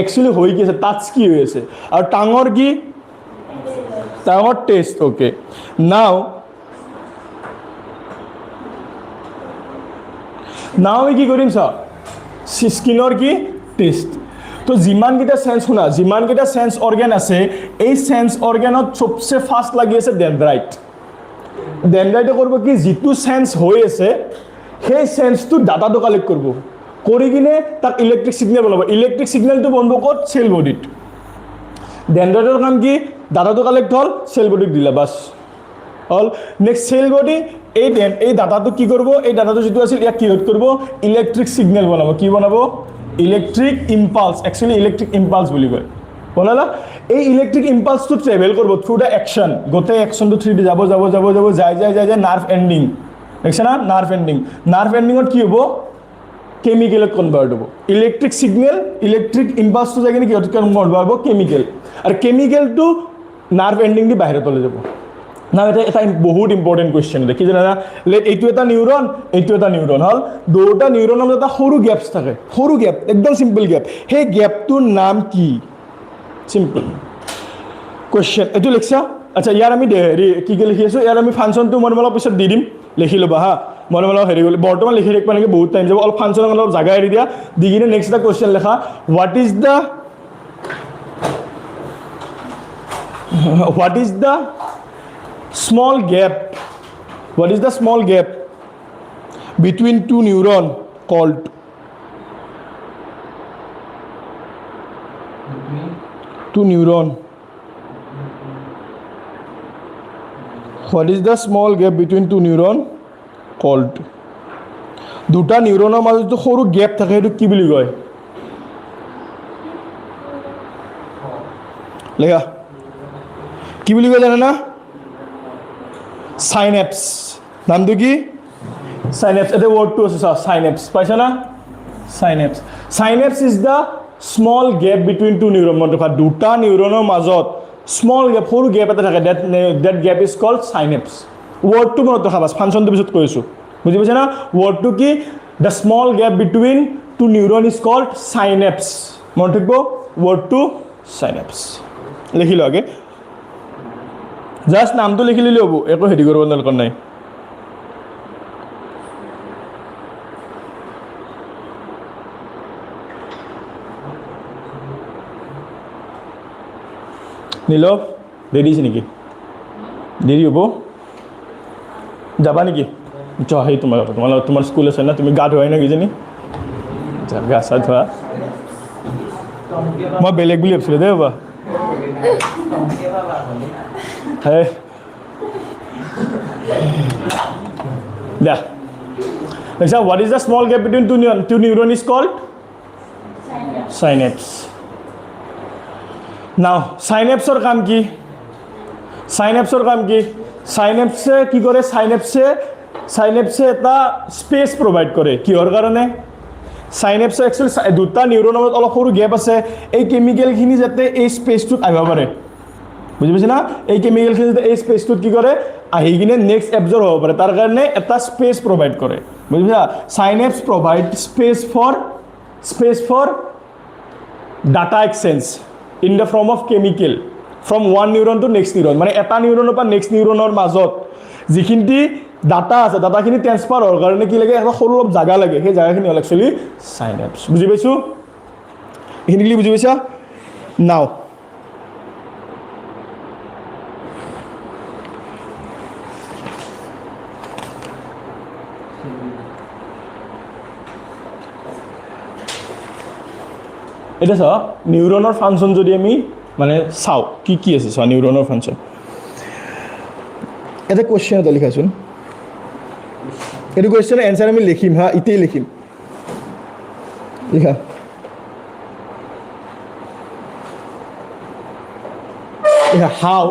একচুৱেলি হৈ কি আছে টাচ কি হৈ আছে আৰু টাঙৰ কি টাঙৰ টেষ্ট অ'কে নাও আমি কি কৰিম চা স্কিনৰ কি টেষ্ট তো যিমানকেইটা চেন্স শুনা যিমানকেইটা চেন্স অৰ্গেন আছে এই চেন্স অৰ্গেনত চবচে ফাৰ্ষ্ট লাগি আছে ডেনড্ৰাইটে কৰিব কি যিটো চেন্স হৈ আছে সেই চেন্সটো ডাটাটো কালেক্ট কৰিব কৰি কিনে তাক ইলেক্ট্ৰিক সিগনেল বনাব ইলেক্ট্ৰিক সিগনেলটো বন্ধ ক'ত সেল বডিত ডেনড্ৰাইটৰ কাম কি ডাটাটো কালেক্ট হ'ল সেল বডিত দিলা বাছ হ'ল নেক্সট সেল বডি এই ডাটাটো কি কৰিব এই ডাটাটো যিটো আছিল ইয়াক কি কৰিব ইলেক্ট্ৰিক সিগনেল বনাব কি বনাব electric impulse actually electric impulse বুলি কয় বনালা এই ইলেক্ট্ৰিক ইম্পালসটো ট্ৰেভেল কৰিব থ্ৰু দ্য একশ্যন গোটেই একশ্যনটো থ্ৰু দি যাব যায় নাৰ্ভ এণ্ডিং দেখিছে না নাৰ্ভ এণ্ডিঙত কি হ'ব কেমিকেলত কনভাৰ্ট হ'ব ইলেক্ট্ৰিক সিগনেল ইলেক্ট্ৰিক ইম্পালসটো যায় কিনে কিহত কনভাৰ্ট হ'ব কেমিকেল আৰু কেমিকেলটো নাৰ্ভ এণ্ডিং দি বাহিৰত লৈ যাব না এটা বহুত ইম্পৰ্টেণ্ট কুৱেশ্যন এটা কি জানা এইটো এটা নিউৰন হ'ল দুটা নিউৰনৰ মাজত এটা সৰু গেপছ থাকে সৰু গেপ একদম চিম্পল গেপ সেই গেপটোৰ নাম কি চিম্পল কুৱেশ্যন এইটো লিখছা আচ্ছা ইয়াৰ আমি হেৰি কি লিখি আছোঁ ইয়াৰ আমি ফাংচনটো মই অলপ পিছত দি দিম লিখি ল'বা হা মই অলপ হেৰি কৰিলোঁ বৰ্তমান লিখি ৰাখিব নেকি বহুত টাইম যাব অলপ ফাংচনৰ অলপ জাগা এৰি দিয়া দি কিনে নেক্সট এটা কুৱেশ্যন লেখা what is the small gap between two neuron called to neuron. What is the small gap between two neuron called? দুটা নিউৰনৰ মাজত যে সৰু গ্যাপ থাকে সেইটো কি বুলি কয়? লেখা কি বুলি কয় জানা না? সাইনেপস। নামটো কি? সাইনেপস। এটা ওয়ার্ডটো আছে সাইনেপস, পাইছা না? Synapse. Synapse is the small gap between two neuron. মনে ৰাখা দুটা নিউৰনৰ মাজত স্মল গ্যাপ, সৰু গ্যাপ এটা থাকে, দ্যাট গ্যাপ ইজ কল্ড সাইনেপস। ওয়াৰ্ডটো মনত ৰাখা, বাছ ফাংচনটো পিছত কৈছো, বুজি পাইছা না? ওয়ার্ডটো কি? The small gap between two neuron is called synapse. মনত থাকিব ওয়ার্ডটো সাইনেপস। লিখি লো আগে, জাস্ট নামটো লিখি লিলে হ'ব, একো হেৰি কৰিব দৰকাৰ নাই। নীলৱ দেৰি আছে নেকি? দেৰি হ'ব, যাবা নেকি? সেই তোমাৰ স্কুল আছে না, তুমি গা ধোৱাই না কিজানি? গা চা ধোৱা, মই বেলেগ বুলি ভাবিছিলোঁ দেই বাবা। হে দিয়া দেখিছা, what is the small gap between two neuron is called synapse. Now synapseৰ কাম কি? সাইনেপসৰ কাম কি? সাইনেপসে কি কৰে? সাইনেপসে এটা স্পেচ প্ৰভাইড কৰে। কিহৰ কাৰণে? সাইনেপসে একচুৱেলি দুটা নিউৰনৰ মাজত অলপ সৰু গেপ আছে, এই কেমিকেলখিনি যাতে এই স্পেচটোত আহিব পাৰে, বুজি পাইছে না? এই কেমিকেলখিনি যাতে এই স্পেচটোত কি কৰে? আহি কিনে নেক্সট এবজৰ্ব হ'ব পাৰে, তাৰ কাৰণে এটা স্পেচ প্ৰভাইড কৰে, বুজি পাইছা? Synapse provide space for data exchange in the form of chemical from one neuron to next neuron. মানে এটা নিউৰনৰ পৰা নেক্সট নিউৰনৰ মাজত যিখিনি ডাটা আছে, ডাটাখিনি ট্ৰেন্সফাৰ হোৱাৰ কাৰণে কি লাগে? এটা সৰু অলপ জাগা লাগে, সেই জাগাখিনি হ'ল একচুৱেলি সাইনেপস। বুজি পাইছো? এইখিনি বুজি পাইছা? নাও এটা চাওঁ, নিউৰনৰ ফাংচন যদি আমি মানে চাওঁ কি কি আছে, চাওঁ নিউৰনৰ ফাংচন। এটা কুৱেশ্যন এটা লিখাচোন, এইটো কুৱেশ্যনৰ এনচাৰ আমি লিখিম হা, ইতেই লিখিম, লিখা। How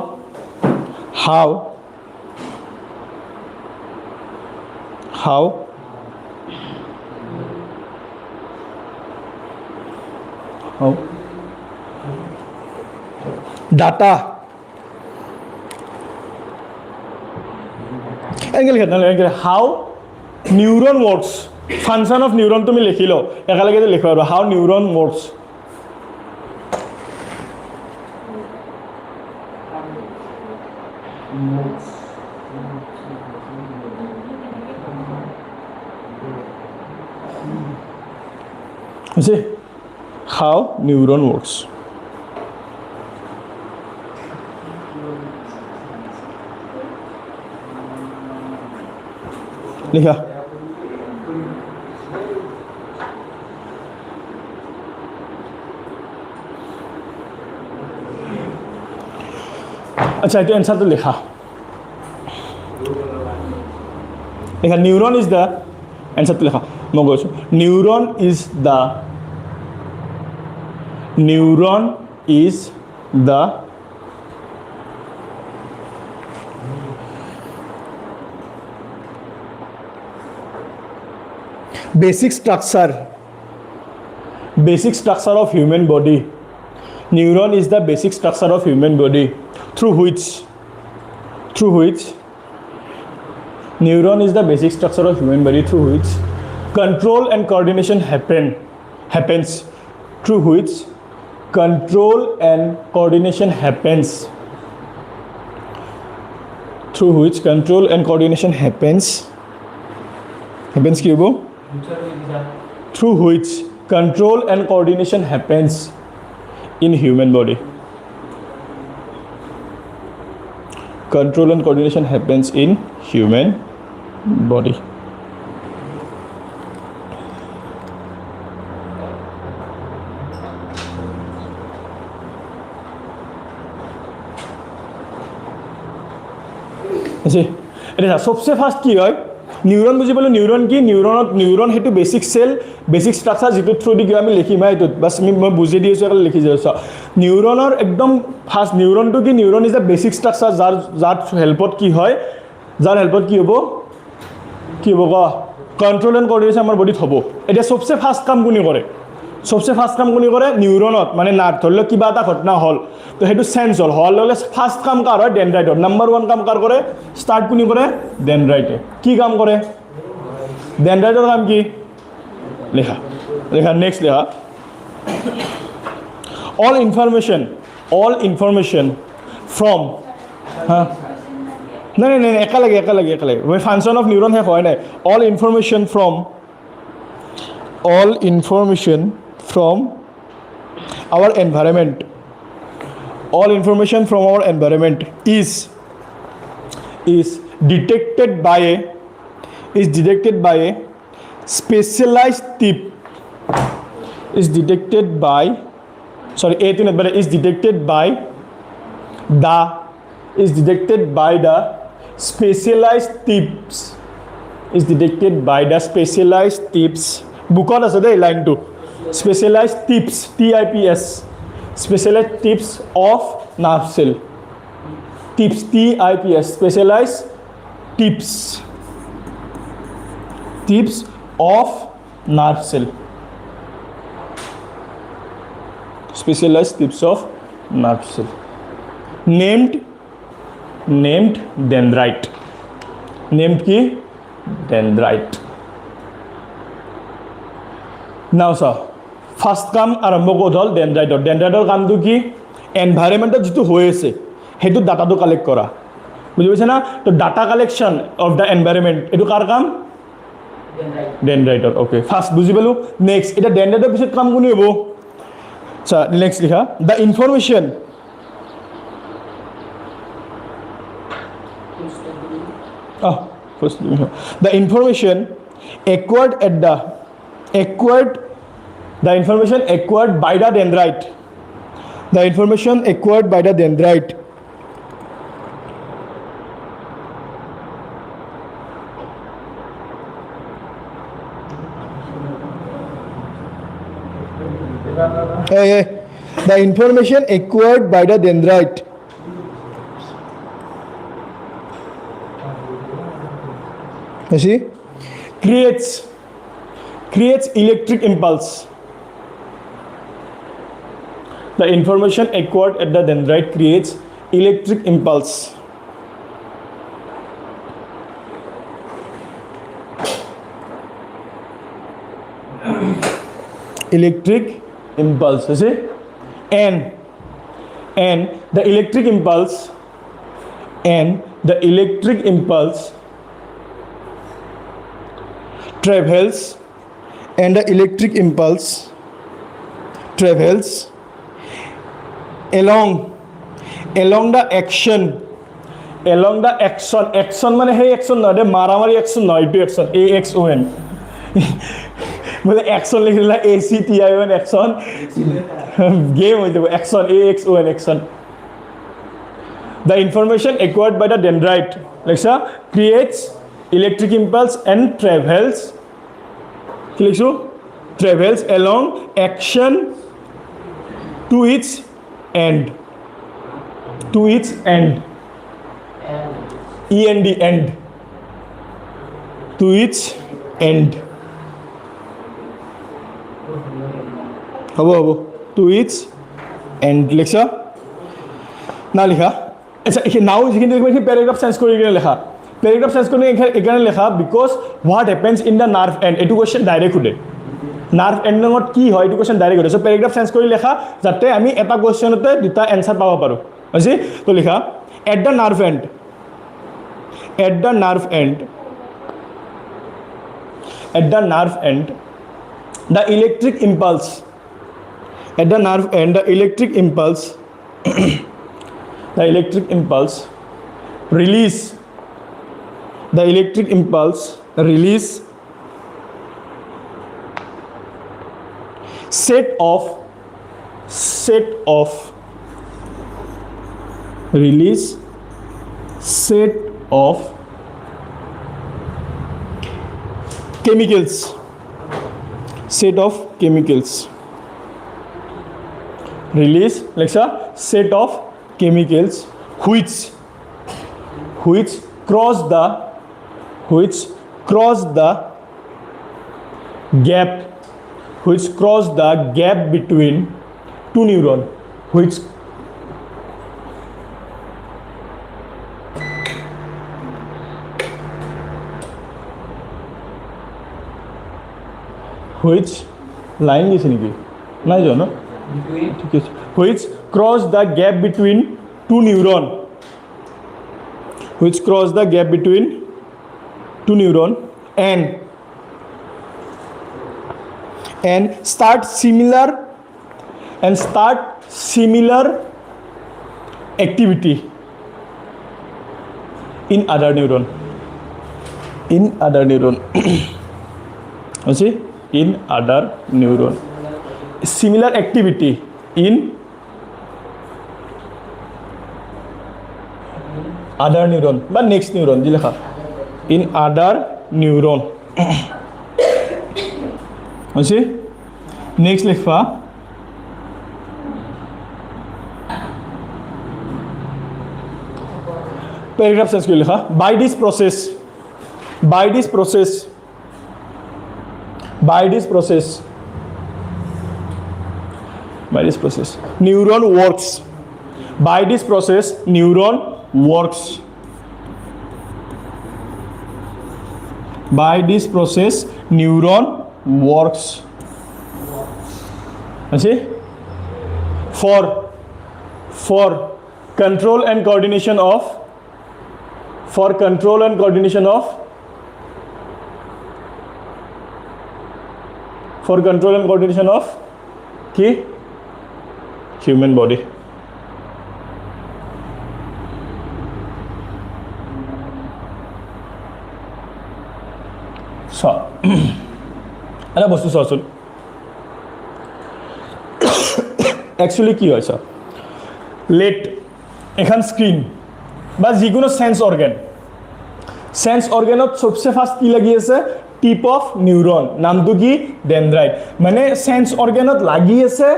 data how neuron works, function of neuron তুমি লিখি লো, একেলগে লিখো আৰু how neuron works. See how neuron works. লিখা। আচ্ছা, এইটো এনচাৰটো লিখা। লিখা, নিউৰন ইজ দ্য, এনচাৰটো লিখা, মই কৈছোঁ neuron is the basic structure of human body. Neuron is the basic structure of human body through which neuron is the basic structure of human body through which control and coordination happens through which control and coordination happens কি হ'ব? Through which control and coordination happens in human body. Control and coordination happens in human body. বুজি এটা সবচেয়ে first কি হয় neuron বুজি পালোঁ neuron কি নিউৰন সেইটো বেছিক চেল বেছিক ষ্ট্ৰাকচাৰ যিটো থ্ৰু দি আমি লিখিম এইটোত বাছ মই বুজি দি আছোঁ লিখি যাইছোঁ নিউৰনৰ একদম ফাৰ্ষ্ট নিউৰনটো কি neuron is the basic structure যাৰ হেল্পত কি হয় যাৰ হেল্পত কি হ'ব ক কণ্ট্ৰল এণ্ড কোঅৰ্ডিনেশ্যন আমাৰ বডিত হ'ব এতিয়া সবচেয়ে ফাৰ্ষ্ট কাম কোনে কৰে সবচেয়ে ফাৰ্ষ্ট কাম কোনে কৰে নিউৰনত মানে নাৰ্ভ ধৰি লওক কিবা এটা ঘটনা হ'ল তো সেইটো চেঞ্জ হ'ল হোৱাৰ লগে ফাৰ্ষ্ট কাম কাৰ হয় ডেনড্ৰাইটৰ নাম্বাৰ 1 কাম কাৰ কৰে ষ্টাৰ্ট কোনে কৰে ডেনড্ৰাইটে কি কাম কৰে ডেনড্ৰাইটৰ কাম কি লেখা নেক্সট লেখা all information from নাই একেলগে মই ফাংচন অফ নিউৰন শেষ হয় নাই all information from our environment is detected by a specialized tip is detected by the specialized tips বুকত আছে দেই লাইনটো specialized tips TIPS specialized tips of nerve cell tips TIPS specialized tips of nerve cell specialized tips of nerve cell named dendrite named কি dendrite now sir first কাম আৰম্ভ ক'ত হ'ল ডেনড্ৰাইটৰ কামটো কি এনভাইৰনমেণ্টত যিটো হৈ আছে সেইটো ডাটাটো কালেক্ট কৰা বুজি পাইছে না তো data collection of the environment এইটো কাৰ কাম ডেনড্ৰাইটৰ ওকে ফাৰ্ষ্ট বুজি পালোঁ নেক্সট এতিয়া ডেনড্ৰাইটৰ পিছত কাম কোনে হ'ব আচ্ছা নেক্সট লিখা the information the information acquired by the dendrite the information acquired by the dendrite you see creates electric impulse the information acquired at the dendrite creates electric impulse you see and the electric impulse travels along the axon মানে সেই axon নহয় দে মাৰামাৰি axon নহয় এইটো axon AXON মানে axon লিখিলা ACTION axon game হৈ যাব axon AXON the information acquired by the dendrite লেখা creates electric impulse and travels along action to its end end to its end হ'ব to its end লেখা না লিখা আচ্ছা নাও যিখিনি প্যারাগ্রাফ চেঞ্জ কৰি কিনে লেখা প্যাৰাগ্ৰাফ চেঞ্জ কৰি এখানে লেখা because what happens in the nerve end এইটো কোৱেশ্চন ডাইৰেক্ট সুধে নাৰ্ভ এন্ডিঙত কি হয় এইটো কোৱেশ্চন ডাইৰেক্ট সুধে সো প্যাৰাগ্ৰাফ চেঞ্জ কৰি লেখা যাতে আমি এটা কোৱেশ্চনতে দুটা এনসাৰ পাব পাৰো বুজি তো লিখা at the nerve end the electric impulse release set of of chemicals, set of chemicals, release like a set of chemicals which cross the gap between two neurons, which line is niki nai jano thik ache which cross the gap between two neuron, and start similar activity in other neuron see in other neuron, similar activity in other neuron but next neuron ji lekha in other neuron see next lekha paragraph sense koi lekha by this process neuron works. By this process neuron works. See for control and coordination of key human body. So এটা বস্তু চাওচোন actually কি হয় late এখন screen বা যিকোনো sense অর্গানত সবচেয়ে first কি লাগি আছে টিপ অফ নিউরন নামটো কি ডেনড্রাইট মানে সেন্স অর্গানত লাগি আছে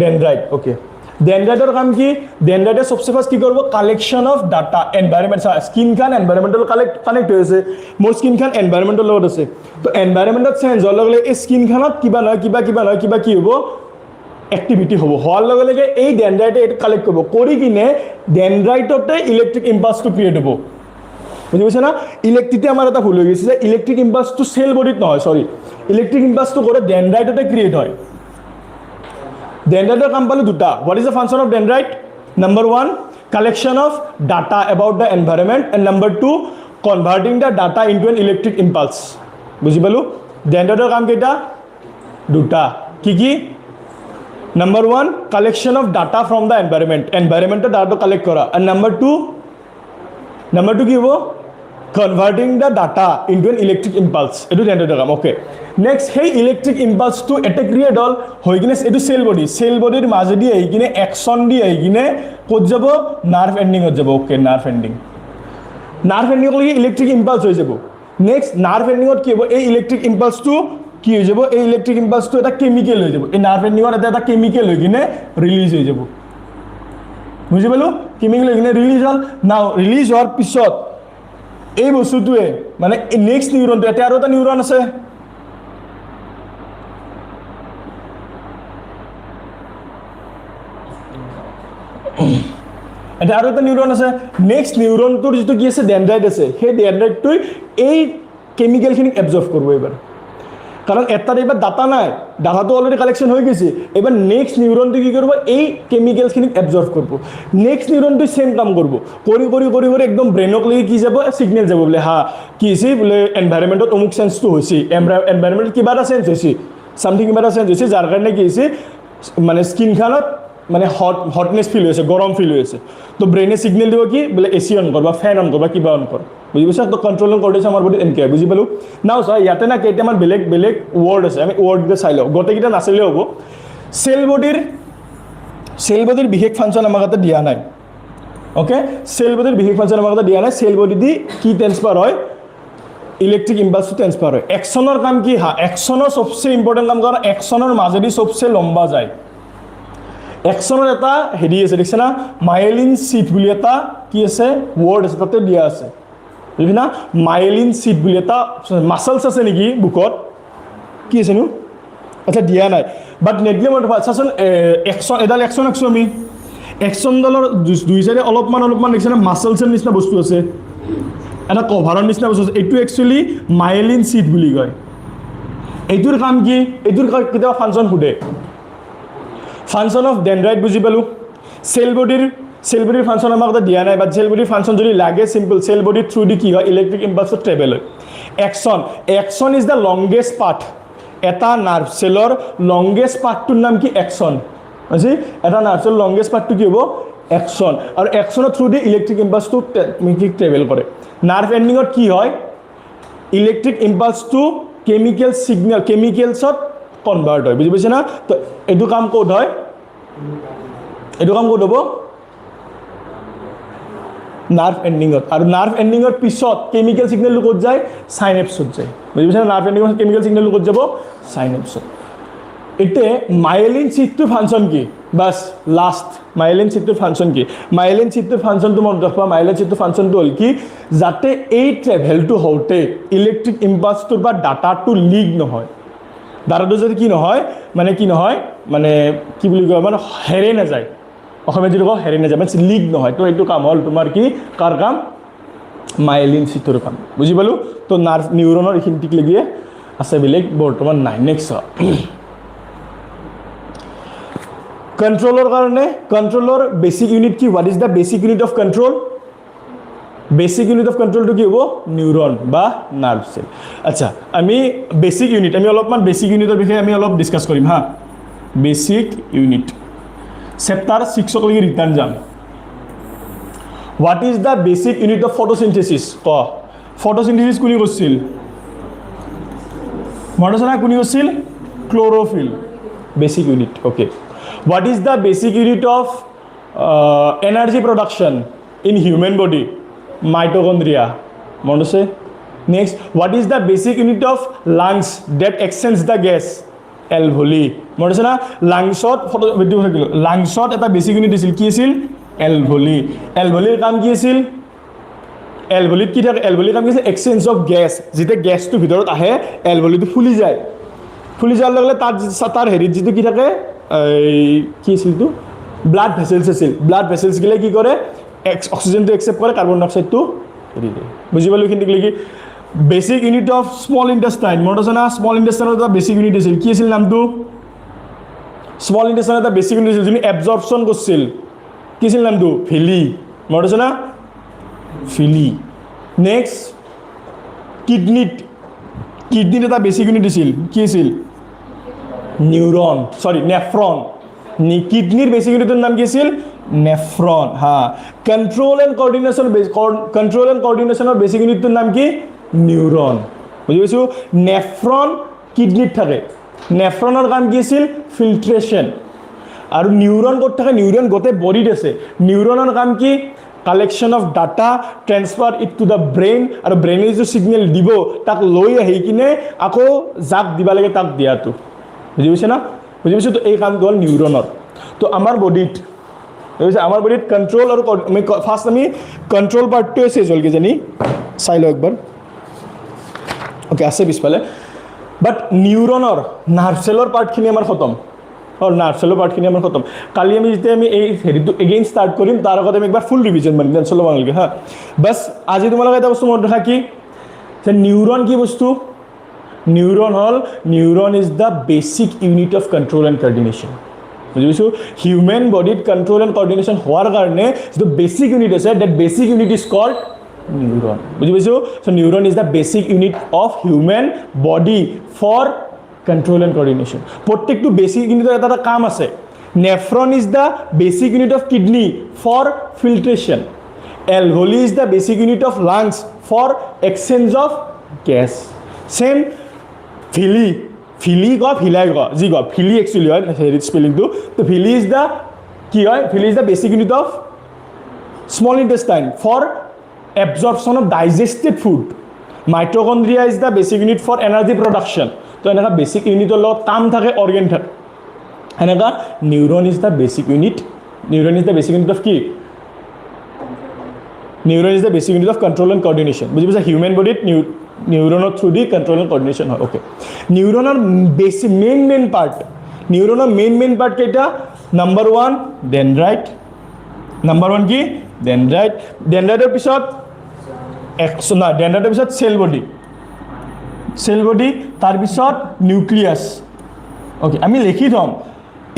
ডেনড্রাইট ওকে ডেনড্ৰাইটৰ কাম কি ডেনড্ৰাইটে সবচেয়ে ফাৰ্স্ট কি কৰব collection of data environment skin খান এনভায়ৰনমেন্টাল কানেক্ট হৈ আছে মোৰ স্কিন খান এনভায়ৰনমেন্টৰ লগত আছে তো এনভায়ৰনমেন্টত চেঞ্জ হোৱাৰ লগে লগে এই স্কিন খানত কিবা নহয় কিবা কি হ'ব এক্টিভিটি হ'ব হোৱাৰ লগে লগে এই ডেনড্ৰাইটে এটা কালেক্ট কৰিব কৰি কিনে ডেনড্ৰাইটতে ইলেক্ট্ৰিক ইম্পালসটো ক্ৰিয়েট হ'ব বুঝি পাইছে না ইলেক্ট্ৰিকতে আমাৰ এটা ভুল হৈ গৈছে যে ইলেক্ট্ৰিক ইম্পালসটো সেল বডিত নহয় সৰি ইলেক্ট্ৰিক ইম্পালসটো কৰে ডেনড্ৰাইটতে ক্ৰিয়েট হয় Dendrite কাম পালো দুটা what is the function of dendrite number 1 collection of data about the environment and number 2 converting the data into an electric impulse বুঝি পালো dendrite কাম কেটা দুটা কি number 1 collection of data from the environment data collect করা and number 2 কি হবো converting the data into an electric impulse etu dendrite কাম okay next hey electric impulse to attack create all hoy kine etu cell body er majedi ahi kine axon di ahi kine kot jabo nerve ending hot jabo okay nerve ending lagi electric impulse hoy jabo next nerve ending hot ki hobo ei electric impulse to ki hoy jabo ei electric impulse to eta chemical hoy jabo ei nerve ending hot eta chemical hoy kine release hoy jabo বুঝি পালো chemical hoy kine release hol now release hor pisot এই বস্তুটোৱে মানে next নিউৰনটো এটা আৰু এটা neuron আছে এটা আৰু এটা নিউৰন আছে নেক্সট নিউৰনটোৰ যেটো কি আছে ডেনড্ৰাইট আছে সেই ডেনড্ৰাইটটোই এই কেমিক্যালখিনি এবজৰ্ব কৰব এবাৰ কাৰণ এটাৰ এবাৰ ডাটা নাই ডাটাটো অলৰেডি কালেকশন হৈ গৈছে এবাৰ নেক্সট নিউৰনটো কি কৰব এই কেমিক্যালখিনি এবজৰ্ব কৰব নেক্সট নিউৰনটো সেম কাম কৰব কৰি একদম ব্রেনক লাগি কি যাব সিগন্যাল যাব বলে হা কি হৈছে বলে এনভায়রনমেন্টত অমুক সেন্সটো হৈছে এনভায়রনমেন্টত কিবা এটা সেন্স হৈছে সামথিং কিবা এটা সেন্স হৈছে যাৰ কাৰণে কি হৈছে মানে স্কিন খানত মানে হটনেস ফিল হৈছে গরম ফিল হৈছে তো ব্রেনে সিগন্যাল দিব কি বলে এসি অন কৰ বা ফ্যান অন কৰ বা কিবা অন কৰ বুঝি পাইছা তো কন্ট্ৰোলিং কৰিছে আমাৰ বডি এনকে বুঝি পালো নাও সা ইয়াতে না কেইটামান বেলেগ ওয়ার্ড আছে আমি ওয়ার্ড দে চাই লও গটেকিটা নাছিলে হ'ব সেল বডিৰ বিশেষ ফাংশন আমাৰ কাতে দিয়া নাই ওকে সেল বডিৰ বিশেষ ফাংচন আমাক দিয়া নাই সেল বডি দি কি ট্ৰান্সফাৰ হয় ইলেক্ট্ৰিক ইম্পালস ট্ৰান্সফাৰ হয় এক্সনৰ কাম কি হা এক্সনৰ সবচে ইম্পৰ্টেন্ট কাম কাৰণ এক্সনৰ মাজেদি সবচে লম্বা যায় এক্সনৰ এটা হেৰি আছে দেখছ না মাইলিন সিট বুলি এটা কি আছে ওয়ার্ড আছে তাতে দিয়া আছে বুঝলি না মাইলিন সিট বুলি এটা মাসলস আছে নেকি বুকত কি আছে নো আচ্ছা দিয়া নাই বাট নেটলি মই চাচোন এক্সন এডাল এক্সন আছো আমি এক্সন ডালৰ দুই সাইডে অলপমান দেখছ না মাসলসৰ নিচিনা বস্তু আছে এটা কভাৰৰ নিচিনা বস্তু আছে এইটো একচুয়ালি মাইলিন সিট বুলি কয় এইটোৰ কাম কি এইটোৰ কিবা ফাংচন খুদে ফাংচন অফ ডেনড্ৰাইট বুজি পালো সেল বডিৰ ফাংচন আমাক দিয়া নাই বাট সেল বডিৰ ফাংচন যদি লাগে simple cell body through the কি হয় ইলেক্ট্ৰিক ইম্পালস ট্ৰেভেল হয় axon is the longest part এটা নাৰ্ভ সেলৰ লংগেষ্ট পাৰ্টটোৰ নাম কি এক্সন বুজি এটা নাৰ্ভ সেলৰ লংগেষ্ট পাৰ্টটো কি হ'ব এক্সন আৰু এক্সনৰ থ্ৰু দি ইলেক্ট্ৰিক ইম্পালসটো ট্ৰেভেল কৰে নাৰ্ভ এন্ডিঙত কি হয় ইলেক্ট্ৰিক ইম্পালসটো কেমিক্যাল সিগন্যাল কেমিক্যালছত কনভার্ট হয় বুঝি পাইছে না তো এইটো কাম কোড হয় এইটো কাম কোড হ'ব নার্ভ এন্ডিঙত আৰু নাৰ্ভ এন্ডিঙৰ পিছত কেমিক্যাল সিগন্যালটো কোড যায় সাইনেপছত যায় বুঝি পাইছে না নার্ভ এন্ডিঙত কেমিক্যাল সিগন্যালটো কোড যাব সাইনেপছত এতে মাইলিন সিটটোৰ ফাংচন কি বাস লাস্ট মাইলিন সিটটোৰ ফাংচন কি মাইলিন সিটটোৰ ফাংচনটো মনত ৰাখবা মাইলিন সিটটোৰ ফাংচনটো হ'ল কি যাতে এই ট্ৰেভেলটো হওঁতে ইলেক্ট্ৰিক ইম্পালসটোৰ বা ডাটাটো লিক নহয় ডাটাটো যদি কি নহয় মানে কি বুলি কয় মানে হেৰে নাযায় অসমীয়া যিটো কয় হেৰে নাযায় মানে লিক নহয় তো এইটো কাম হ'ল তোমাৰ কি কাৰ কাম মাইলিন সিটৰ কাম বুজি পালো তো নাৰ্ভ নিউৰনৰ এইখিনিক লাগিয়ে আছে বেলেগ বৰ্তমান নাই নেক্সট কন্ট্ৰোলৰ কাৰণে কন্ট্ৰোলৰ বেসিক ইউনিট কি what is the basic unit of control basic unit of কন্ট্ৰোলটো কি হ'ব নিউৰন বা নাৰ্ভ সেল আচ্ছা আমি বেসিক ইউনিট আমি অলপমান বেসিক ইউনিটৰ বিষয়ে আমি অলপ ডিসকাস কৰিম হা বেসিক ইউনিট চেপ্টাৰ 6 লৈকে ৰিটাৰ্ণ যাম what is the basic unit of photosynthesis photosynthesis কোনে কৰিছিল মডাসনা কোনে কৰিছিল chlorophyll basic unit okay what is the basic unit of energy production in human body mitochondria monose next what is the basic unit of lungs that extends the gas alveoli monose na lungsot lungsot eta basic unit disil ki asil alveoli alveolir kaam ki asil alveolit ki thake alveolir kaam ki asil exchange of gas jite gas to bidorot ahe alveoli to fuli jay logale tar herit jitu ki thake কি আছিল তো blood vessels আছিল blood vessels গিলে কি করে অক্সিজেনটো accept করে carbon ডাইঅক্সাইডটো এৰি দিয়ে বুজি পালো কিন্তু কি basic unit of small intestine মনত আছে না স্মল ইন্টেস্টাইনৰ এটা বেসিক ইউনিট আছিল কি আছিল নামটো স্মল ইন্টেস্টাইনৰ এটা বেসিক ইউনিট আছিল যিনি এবজৰ্পশন কৰিছিল কি আছিল নামটো ফিলি মনত আছে না ফিলি নেক্সট কিডনিত এটা বেসিক ইউনিট আছিল কি আছিল নিউরন সরি নেফ্রন কিডনির বেসিক ইউনিটের নাম কি ছিল নেফ্রন হ্যাঁ কন্ট্রোল এন্ড কোঅর্ডিনেশনের বেসিক ইউনিটের নাম কি নিউরন বুঝি পাইছো নেফ্রন কিডনিত থাকে নেফ্রনের কাম কি ছিল ফিল্ট্রেশন আর নিউরন ক'ত থাকে নিউরন গোটেই বডিত আছে নিউরনের কাম কি collection of data transfer it to the brain আর ব্রেইনে যে সিগন্যাল দিব তাক লৈ আহি কিনে আকৌ জাপ দিবা লাগে তাক দিয়াটো বুঝি পাইছে না বুঝি পাইছো তো এই কামটো হ'ল নিউৰনৰ তো আমাৰ বডিত আমাৰ বডিত কন্ট্ৰোল আৰু ফাৰ্ষ্ট আমি কন্ট্ৰোল পাৰ্টটোৱে চেজ হ'ল কিজানি চাই লওঁ একবাৰ ওকে আছে পিছফালে বাট নিউৰনৰ নাৰ্ভ সেলৰ পাৰ্টখিনি আমাৰ খতম নাৰ্ভ সেলৰ পাৰ্টখিনি আমাৰ খতম কালি আমি যেতিয়া আমি এই হেৰিটো এগেইন ষ্টাৰ্ট কৰিম তাৰ আগতে আমি একবাৰ ফুল ৰিভিজন মাৰিম টেনশ্যন ল'ব নালাগে হা বাছ আজি তোমালোকে এটা বস্তু মনত ৰাখা কি যে নিউরন কি বস্তু Neuron is the basic unit of control and coordination. বুঝি পাইছো হিউম্যান বডিত কন্ট্রোল এন্ড কোঅর্ডিনেশন হওয়ার কারণে যে বেসিক ইউনিট আছে that basic unit is called neuron বুঝি পাইছো so neuron is the basic unit of human body for control and coordination প্রত্যেকটো বেসিক ইউনিটের এটা কাম আছে nephron is the basic unit of kidney for filtration alveoli is the basic unit of lungs for exchange of gas same ফিলি গ ফিলাই গ G গ ফিলি actually হয় হেৰি স্পেলিংটো তো ফিলি ইজ দ্য কি হয় villi is the basic unit of Small intestine for absorption of digested food. Mitochondria is the basic unit for energy production. So enaka basic unit lo tam thake organ thake. Enaka neuron is the basic unit. Neuron is the basic unit of key. Neuron is the basic unit of control and coordination. Which is a human body neuron through the control and coordination. Okay. Neuron are basic main part. Neuron are main part keita. Number 1 dendrite. Number 1 ki dendrite. Dendrite pisot axon na dendrite pisot cell body. Cell body tar pisot nucleus. Okay. Ami likhi thom.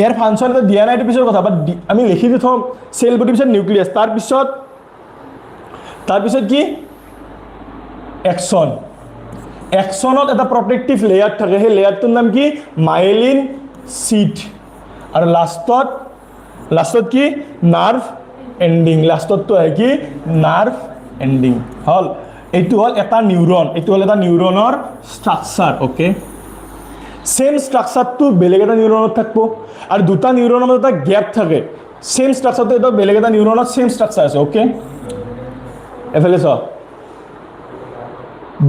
Air function to dia na pisot kotha but ami likhi thom cell body pisot nucleus tar pisot কি axon axonot এটা protective layer থাকে সেই লেয়াৰটোৰ নাম কি myelin sheath আৰু লাষ্টত কি nerve ending লাষ্টত তো হয় কি nerve ending হল এইটো হল এটা নিউরন এইটো হল এটা নিউৰনৰ স্ট্ৰাকচাৰ ওকে সেম স্ট্ৰাকচাৰটো বেলেগ এটা নিউৰনত থাকব আৰু দুটা নিউৰনৰ মাজত এটা গ্যাপ থাকে সেম স্ট্ৰাকচাৰটো এটা বেলেগ এটা নিউৰনত সেম স্ট্ৰাকচাৰ আছে ওকে এফালে চ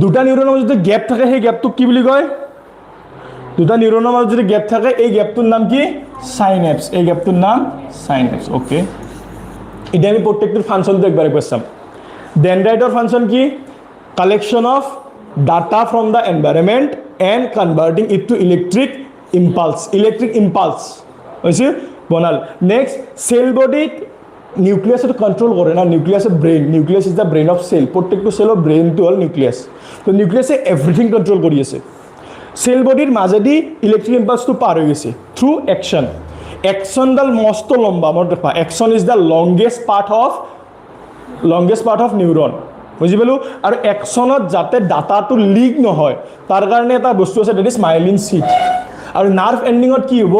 দুটা নিউৰনৰ মাজত যে গ্যাপ থাকে সেই গ্যাপটো কি বুলি কয় দুটা নিউৰনৰ মাজত যে গ্যাপ থাকে এই গ্যাপটোৰ নাম কি সাইন্যাপস এই গ্যাপটোৰ নাম সাইন্যাপস ওকে এটা আমি প্ৰত্যেকটোৰ ফাংচনটো একবাৰ কৈছাম ডেনড্ৰাইটৰ ফাংচন কি collection of data from the environment and converting it to electric impulse হৈছে বনাল নেক্সট সেল বডিত নিউক্লিয়াস to control করে না nucleus brain nucleus is the brain of cell প্রত্যেকটো সেলৰ ব্ৰেন to হল নিউক্লিয়াস তো নিউক্লিয়াসে এভৰিথিং কন্ট্ৰোল কৰি আছে সেল বডিৰ মাজেদি ইলেক্ট্ৰিক ইম্পালসটো পাৰ হৈ গৈছে থ্ৰু অ্যাকশন ডাল মস্ত লম্বা মত ৰাখা action is the longest part of neuron বুজি পালো আৰু অ্যাকশনত যাতে ডাটাটো লিক নহয় তাৰ কাৰণে এটা বস্তু আছে দ্যাট ইজ মাইলিন শীট আৰু নার্ভ এন্ডিংত কি হ'ব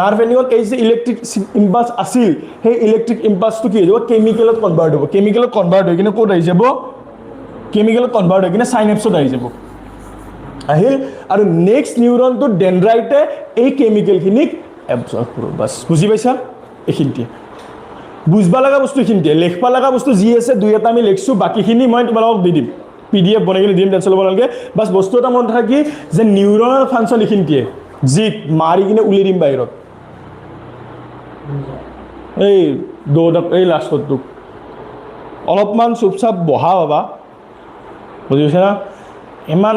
নার্ভ এন্ডিংত এই যে ইলেক্ট্রিক ইম্পালস আছিল সেই ইলেক্ট্রিক ইম্পালসটো কি হ'ব কেমিক্যালত কনভার্ট হ'ব কেমিক্যালত কনভার্ট হৈ কিনে কোড আহি যাব কেমিক্যালত কনভার্ট হৈ কিনে সাইন্যাপছত আহি যাব আহিল আৰু নেক্সট নিউৰনটো ডেনড্ৰাইটে এই কেমিক্যালখিনিক এবজৰ্ব কৰিব বাস বুজি পাইছা এইখিনিতে বুঝবা লাগা বস্তু এইখিনিতে লিখবা লাগা বস্তু যি আছে দুই এটা আমি লিখছো বাকিখিনি মই তোমালোকক দি দিম পিডিএফ বনাই কিনে দিম টেনচন ল'ব নালাগে বাস বস্তু এটা মনত ৰাখি যে নিউৰনৰ ফাংচন এইখিনিতে জিত মাৰি কিনে উলি দিম বাহিৰত এই দৌৰত এই লাষ্টটো অলপমান চুপচাপ বহা বাবা বুজিছে না ইমান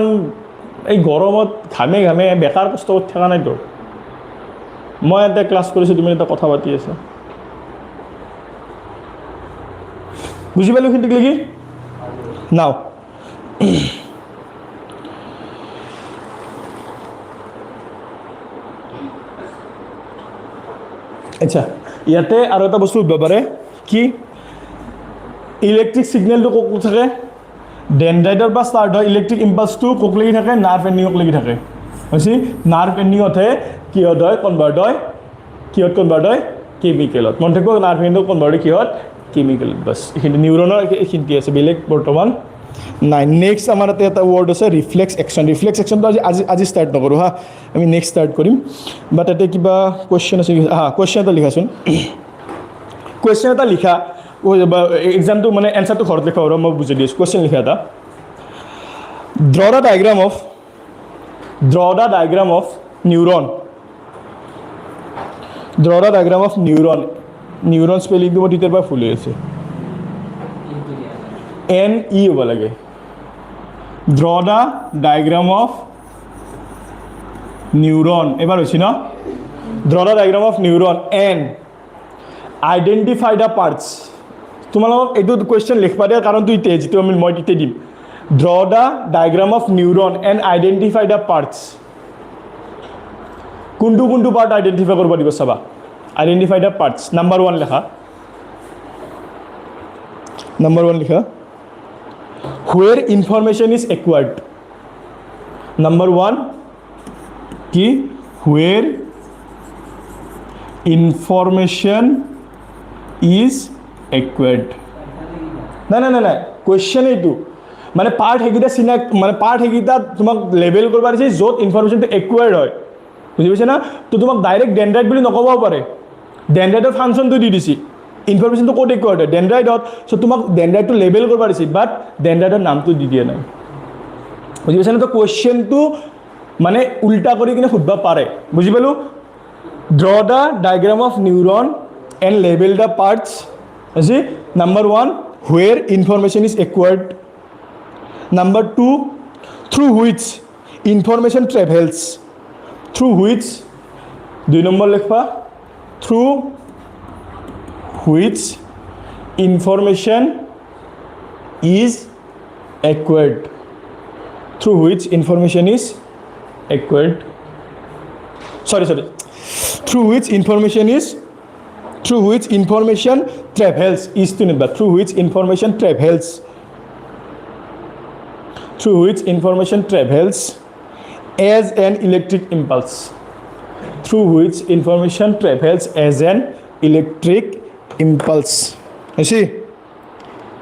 এই গৰমত ঘামে বেকাৰ কষ্ট কৰি থকা নাই তো মই এটা ক্লাছ কৰিছোঁ তুমি এটা কথা পাতি আছা বুজি পালো কিন্তু কি নাও আচ্ছা ইয়াতে আৰু এটা বস্তু উঠিব পাৰে কি ইলেক্ট্ৰিক সিগন্যালটো কোক থাকে ডেনড্ৰাইটৰ পৰা ষ্টাৰ্ট হয় ইলেক্ট্রিক ইম্পালসটো কোক লাগি থাকে নার্ভ এন্ডিংক লাগি থাকে হৈছে নার্ভ এন্ডিংতে কিহত হয় কনভার্ট হয় কেমিক্যালত মন থাকো নার্ভ এন্ডিং কনভার্ট হয় কিহত কেমিক্যাল বাস এইখিনি নিউৰনৰ এইখিনি আছে বেলেগ বৰ্তমান নাই নেক্সট আমাৰ এটা ওয়াৰ্ড আছে ৰিফ্লেক্স অ্যাকশনটো আজি স্টাৰ্ট নকৰো হা আমি নেক্সট স্টাৰ্ট কৰিম বাট এটা কিবা কোয়েশ্চন আছে কোয়েশ্চন এটা লিখাচোন কোয়েশ্চন এটা লিখা এক্সামটো মানে এনসারটো ঘৰত লিখা আৰু মই বুজাই দিছো কোয়েশ্চন লিখা এটা draw the diagram of neuron স্পেলিংটো মই তেতিয়াৰ পৰা ফুলি আছে NE হ'ব লাগে draw the diagram of neuron এবাৰ হৈছে ন draw the diagram of neuron and identify the parts তোমালোকক এইটো কোয়েশ্চন লিখবা দিয়া কাৰণটো ইতে যিটো আমি মই ইতে দিম draw the diagram of neuron and identify the parts কোনটো পাৰ্ট আইডেন্টিফাই কৰিব দিব চাবা আইডেন্টিফাই দা পার্টস নাম্বার 1 লেখা where information is acquired number 1 কি where information is acquired না কোয়েশ্চন এইটো মানে পার্ট হেগিটা সিনাক মানে পার্ট হেগিটা তোমাক লেভেল কৰবা দিছে যত ইনফরমেশনটো একুয়ার্ড হয় বুজি পাইছা না তো তোমাক ডাইরেক্ট ডেনড্রাইট বুলি নকব পাৰে ডেনড্ৰাইটৰ ফাংশনটো দি দিছি ইনফৰমেশ্যনটো ক'ত একুৱাৰ্ড হয় ডেনড্ৰাইটত চ' তোমাক ডেনড্ৰাইটটো লেবেল কৰিব পাৰিছে বাট ডেনড্ৰাইটৰ নামটো দি দিয়া নাই বুজি পাইছানে তো কুৱেশ্যনটো মানে উল্টা কৰি কিনে সুধিব পাৰে বুজি পালোঁ draw the diagram of neuron and label the parts আজি number 1 where information is acquired number 2 through which information travels through which 2 number লিখবা through which information is acquired through which information is acquired through which information travels is to number through which information travels as an electric impulse through which information travels as an electric impulse I see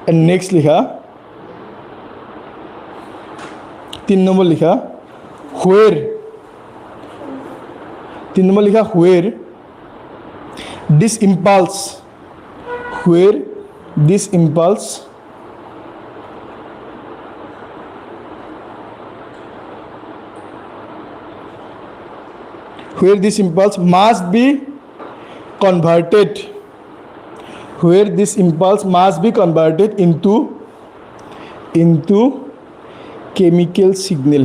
and next likha 3 number लिखा where 3 number लिखा where this impulse must be converted into chemical signal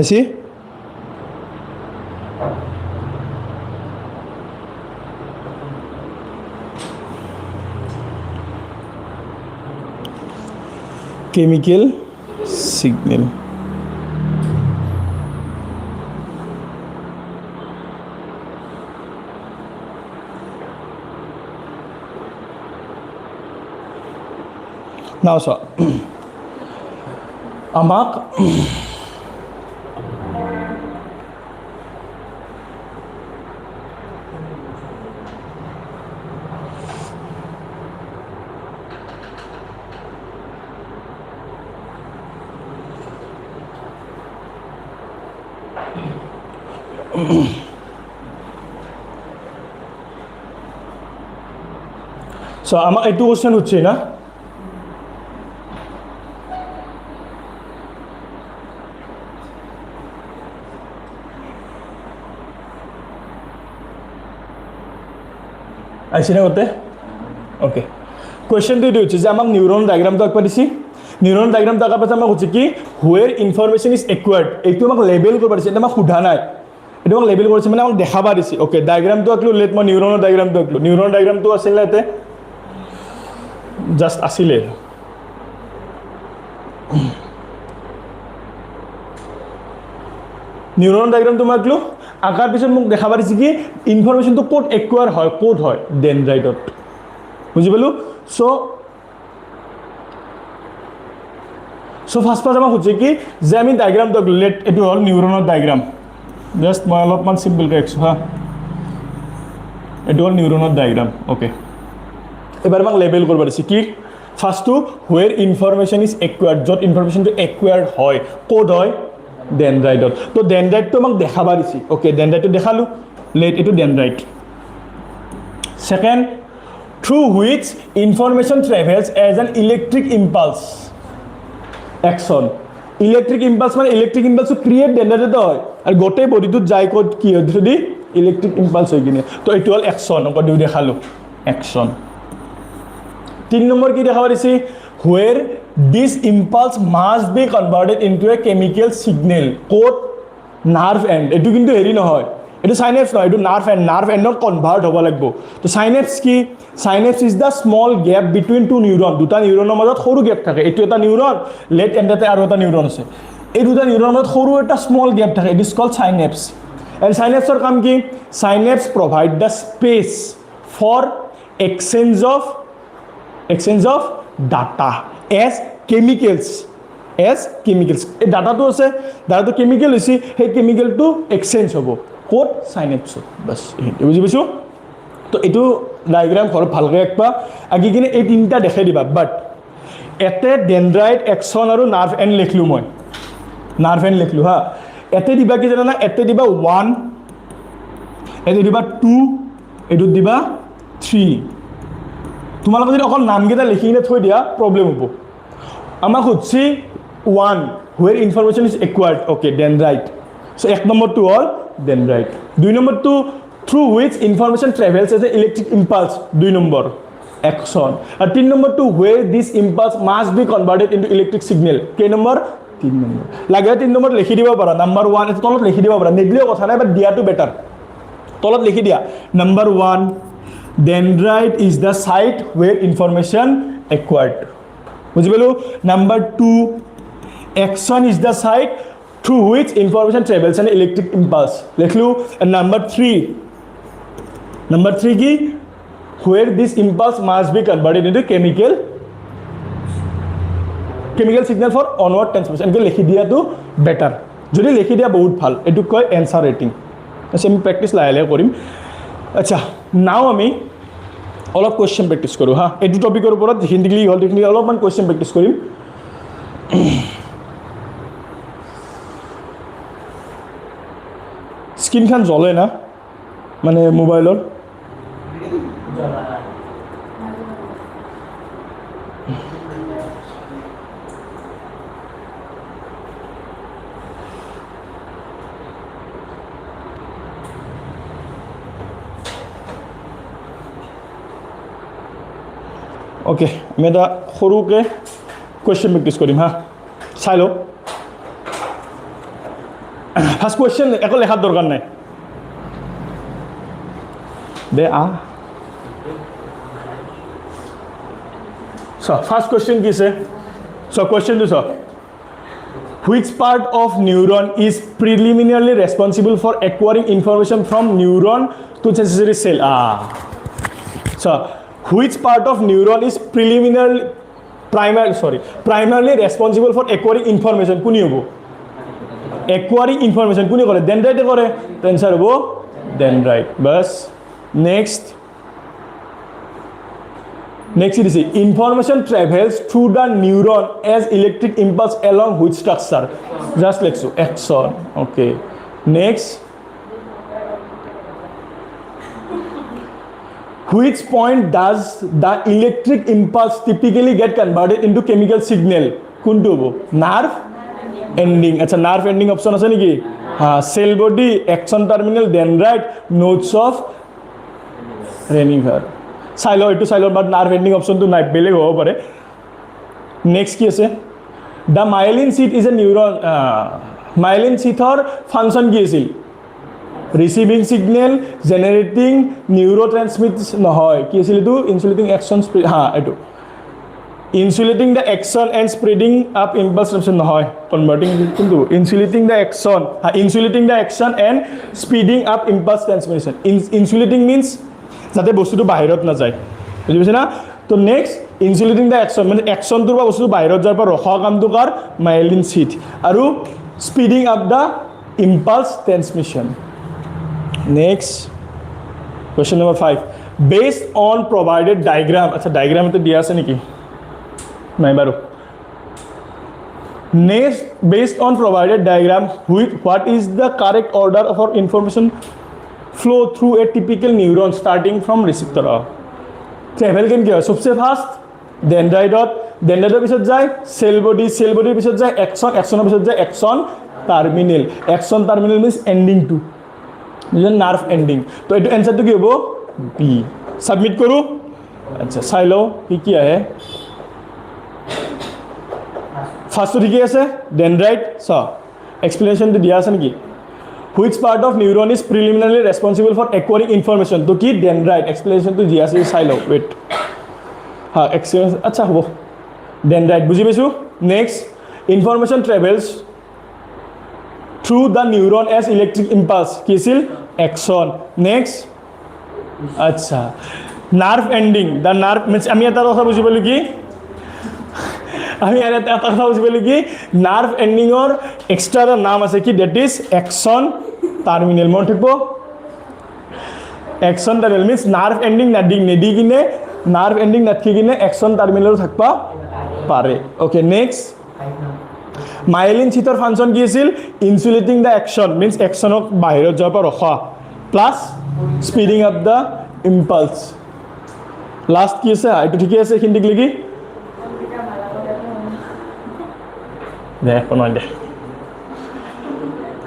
I see chemical signal now so আমাক so আমাক এইটো question হচ্ছে না আইসি না করতে okay কোয়েশ্চেনটো এইটো হচ্ছে যে আমাক নিউরন ডায়াগ্রামটো আঁকবা দিছি নিউরন ডায়াগ্রামটো আঁকাৰ পাছত আমাক হচ্ছে কি হুৱেৰ ইনফৰমেশ্যন ইজ একুৱাৰ্ড এইটো আমাক লেবেল কৰিব দিছে এটা আমাক সোধা নাই এইটো আমাক লেবেল কৰিছে মানে আমাক দেখাবা দিছে ওকে ডায়াগ্ৰামটো আঁকলো লেট মই নিউৰনৰ ডায়াগ্ৰামটো আঁকলো নিউৰনৰ ডায়াগ্ৰামটো আছিল না ইয়াতে জাস্ট আছিলে নিউৰনৰ ডায়াগ্ৰামটো মই আঁকলো আঁকাৰ পিছত মোক দেখাবা দিছে কি ইনফৰমেশ্যনটো ক'ত একুৱাৰ হয় ক'ত হয় ডেনড্ৰাইটত বুজি পালো সো ফাৰ্স্ট আমাক হচ্ছে কি যে আমি ডায়াগ্ৰামটো লেট এটো হল নিউৰনৰ ডায়াগ্ৰাম জাস্ট মই অলপমান সিম্পলকৈ আঁকছো হা এটো হল নিউৰনৰ ডায়াগ্ৰাম ওকে এবাৰ আমাক লেবেল কৰিব দিছে কি ফাৰ্স্টটো হুৱেৰ ইনফৰমেশ্যন ইজ একুৱাৰ্ড য'ত ইনফৰমেশ্যনটো একুৱাৰ্ড হয় ক'ত হয় ডেনড্ৰাইটত তো ডেনড্ৰাইটটো আমাক দেখাবা দিছি ওকে ডেনড্ৰাইটটো দেখালো লেট এটো dendrite second through which information travels as an electric impulse Axon electric impulse মানে ইলেক্ট্রিক ইম্পালস ক্রিয়েট ডেনড্রাইটত হয় আর গোটেই বডিটোত যাই কোড কি হয় যদি ইলেক্ট্রিক ইম্পালস হৈ কিনে তো এইটো হল Axon অক দিও দেখালো Axon 3 নম্বৰ কি দেখাবা দিছি where this impulse must be converted into a chemical signal code nerve end এটো কিন্তু হেৰি নহয় এটো synapse নহয় এটো nerve endত কনভার্ট হ'ব লাগিব তো synapse কি synapse is the small gap between two neuron দুটা নিউৰনৰ মাজত সৰু গ্যাপ থাকে এটো এটা নিউৰন লেট এন্ডতে আৰু এটা নিউৰন আছে এই দুটা নিউৰনৰ মাজত সৰু এটা স্মল গ্যাপ থাকে it is called synapse and synapseৰ কাম কি synapse provide the space for exchange of data as chemicals এই ডাটাটো আছে ডাটাটো কেমিক্যাল হৈছে সেই কেমিক্যালটো এক্সচেঞ্জ হ'ব কোড সাইনেপস বাস এই বুঝি পাইছো তো এটো ডায়াগ্রাম ঘর ভালকে একবা আগে কিনে এই তিনটা দেখাই দিবা বাট এতে ডেনড্রাইট Axon আৰু নার্ভ এন্ড লিখলো মই নার্ভ এন্ড লিখলো হা এতে দিবা কি জানা না এতে দিবা 1 এইটো দিবা 2 এইটো দিবা 3 তোমালোকে যদি অকল নামকেইটা লিখি কিনে থৈ দিয়া প্ৰব্লেম হ'ব আমাক সুধছি 1 where information is acquired okay dendrite so 1 নম্বৰটো হ'ল dendrite 2 নম্বৰটো through which information travels as an electric impulse 2 number axon আৰু 3 নম্বৰটো where this impulse must be converted into electric signal কেই নম্বৰ 3 নম্বৰ লাগে 3 নম্বৰ লিখি দিব পাৰা নাম্বাৰ 1 এটা তলত লিখি দিব পাৰা নেদিলেও কথা নাই বাট দিয়াটো বেটাৰ তলত লিখি দিয়া number 1 dendrite is the site where information acquired বুঝি পালো number 2 axon is the site through which information travels an electric impulse লিখলো and number 3 কি where this impulse must be converted into chemical signal for onward transmission এনেকৈ লিখি দিয়াটো better যদি লিখি দিয়া বহুত ভাল এইটো কয় এনসাৰ ৰেটিং আচ্ছা আমি প্ৰেক্টিছ লাহে লাহে কৰিম আচ্ছা নাও আমি অলপ কোৱেশ্চন প্ৰেক্টিছ কৰোঁ হা এইটো টপিকৰ ওপৰত যিখিনি ডিগ্ৰী হ'ল সেইখিনি অলপমান কোৱেশ্চন প্ৰেক্টিছ কৰিম স্ক্ৰীনখন জ্বলে না মানে মোবাইলৰ ওকে আমি এটা সৰুকৈ কুৱেশ্যন প্ৰেক্টিছ কৰিম হা চাই লওঁ ফাৰ্ষ্ট কুৱেশ্যন একো লেখাৰ দৰকাৰ নাই দে ফাৰ্ষ্ট কুৱেশ্যন কি আছে কুৱেশ্যনটো which part of neuron is preliminarily responsible for acquiring information from neuron to sensory cell which part of neuron is primarily responsible for acquiring information কোনি হ'ব acquiring information কোনি কৰে dendrite কৰে answer হ'ব dendrite bas next is information travels through the neuron as electric impulse along which structure just like so axon okay next which point does the electric impulse typically get converted into chemical signal কোনটো হ'ব nerve ending আচ্ছা nerve ending option আছে নেকি cell body axon terminal dendrite nodes of Renifer চাইলো এইটো চাইলো বাট nerve ending optionটো নাই বেলেগ হ'ব পাৰে নেক্সট কি আছে the myelin sheath is a neuron myelin sheathৰ ফাংচন কি আছিল receiving signal generating neurotransmitters নহয় কি আছিল এটো insulating action এটো insulating the axon and spreading up impulse transmission নহয় converting কিন্তু insulating the axon and speeding up impulse transmission insulating means যাতে বস্তুটো বাহিৰত না যায় বুজি পাইছা না তো নেক্সট insulating the axon মানে axon তোৰ বস্তুটো বাহিৰত যাৰ পৰা ৰখা কামটো কাৰ myelin sheath আৰু speeding up the impulse transmission next question number 5 based on provided diagram আচ্ছা diagram এতে দিয়া আছে নেকি নাই বাৰু next based on provided diagram what is the correct order of our information flow through a typical neuron starting from receptor travel can কি হয় সবচেয়ে ফাস্ট dendrite পিছত যায় cell body পিছত যায় axon পিছত যায় axon terminal means ending to nerve ending তো এটো আনসারটো কি হ'ব B সাবমিট কৰো আচ্ছা চাই লও কি আহে ফার্স্ট ঠিক আছে dendrite explanation তো দিয়া আছে নেকি which part of neuron is preliminarily responsible for acquiring information to ki dendrite explanation to dia ase sai lo wait explanation acha hobo dendrite buji paisu next information travels through the neuron as electric impulse ki sil axon next acha nerve ending the nerve means ami eta kotha buji pailu ki আমি আর এটা কথা বুঝিবলি কি nerve ending or extra নাম আছে কি that is axon terminal মন ঠিকবো axon terminal means nerve ending নেদি কিনে নার্ভ এন্ডিং নাথকি কিনে axon terminal থাকবা পারে ওকে নেক্সট মাইলিন চিটৰ ফাংচন কি আছিল ইনসুলেটিং দা axon means axonক বাহিৰত যাব পৰা ৰখা plus speeding up the impulse last কি আছে এইটো ঠিকে আছে এইখিনিক লাগি দে একো নহয় দে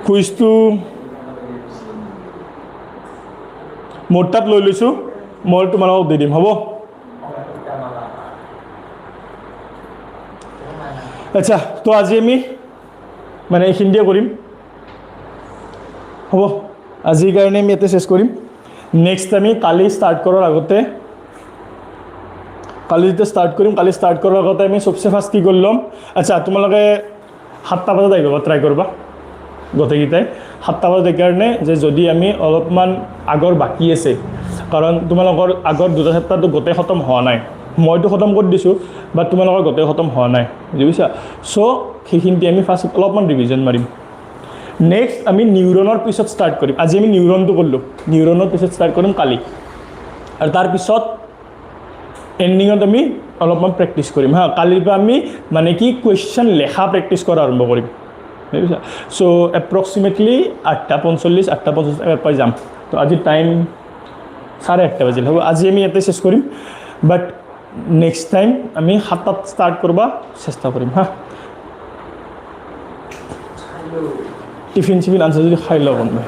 কুইজটো মোৰ তাত লৈ লৈছোঁ মই তোমালোকক দি দিম হ'ব আচ্ছা তো আজি আমি মানে এইখিনি দিয়ে কৰিম হ'ব আজিৰ কাৰণে আমি ইয়াতে চেছ কৰিম নেক্সট আমি কালি ষ্টাৰ্ট কৰাৰ আগতে কালি যেতিয়া ষ্টাৰ্ট কৰিম কালি ষ্টাৰ্ট কৰাৰ আগতে আমি সবচে ফাৰ্ষ্ট কি কৰি ল'ম আচ্ছা তোমালোকে 7টা বজাত আহিব ট্ৰাই কৰিবা গোটেইকেইটাই 7টা বজাত এইকাৰণে যে যদি আমি অলপমান আগৰ বাকী আছে কাৰণ তোমালোকৰ আগৰ দুটা চেপ্টাৰটো গোটেই খতম হোৱা নাই মইতো খতম কৰি দিছোঁ বাট তোমালোকৰ গোটেই খতম হোৱা নাই বুজিছা চ' সেইখিনিতে আমি ফাৰ্ষ্ট অলপমান ৰিভিজন মাৰিম নেক্সট আমি নিউৰনৰ পিছত ষ্টাৰ্ট কৰিম আজি আমি নিউৰনটো কৰিলোঁ নিউৰনৰ পিছত ষ্টাৰ্ট কৰিম কালি আৰু তাৰপিছত এণ্ডিঙত আমি অলপমান প্ৰেক্টিছ কৰিম হা কালিৰ পৰা আমি মানে কি কুৱেশ্যন লেখা প্ৰেক্টিছ কৰা আৰম্ভ কৰিম বুজিছা চ' এপ্ৰক্সিমেটলি 8:45 পাই যাম তো আজি টাইম 8:30 বাজিল হ'ব আজি আমি ইয়াতে চেছ কৰিম বাট নেক্সট টাইম আমি 7টাত ষ্টাৰ্ট কৰিব চেষ্টা কৰিম হা টিফিন চিফিন আনছে যদি খাই লওঁ কোনোবাই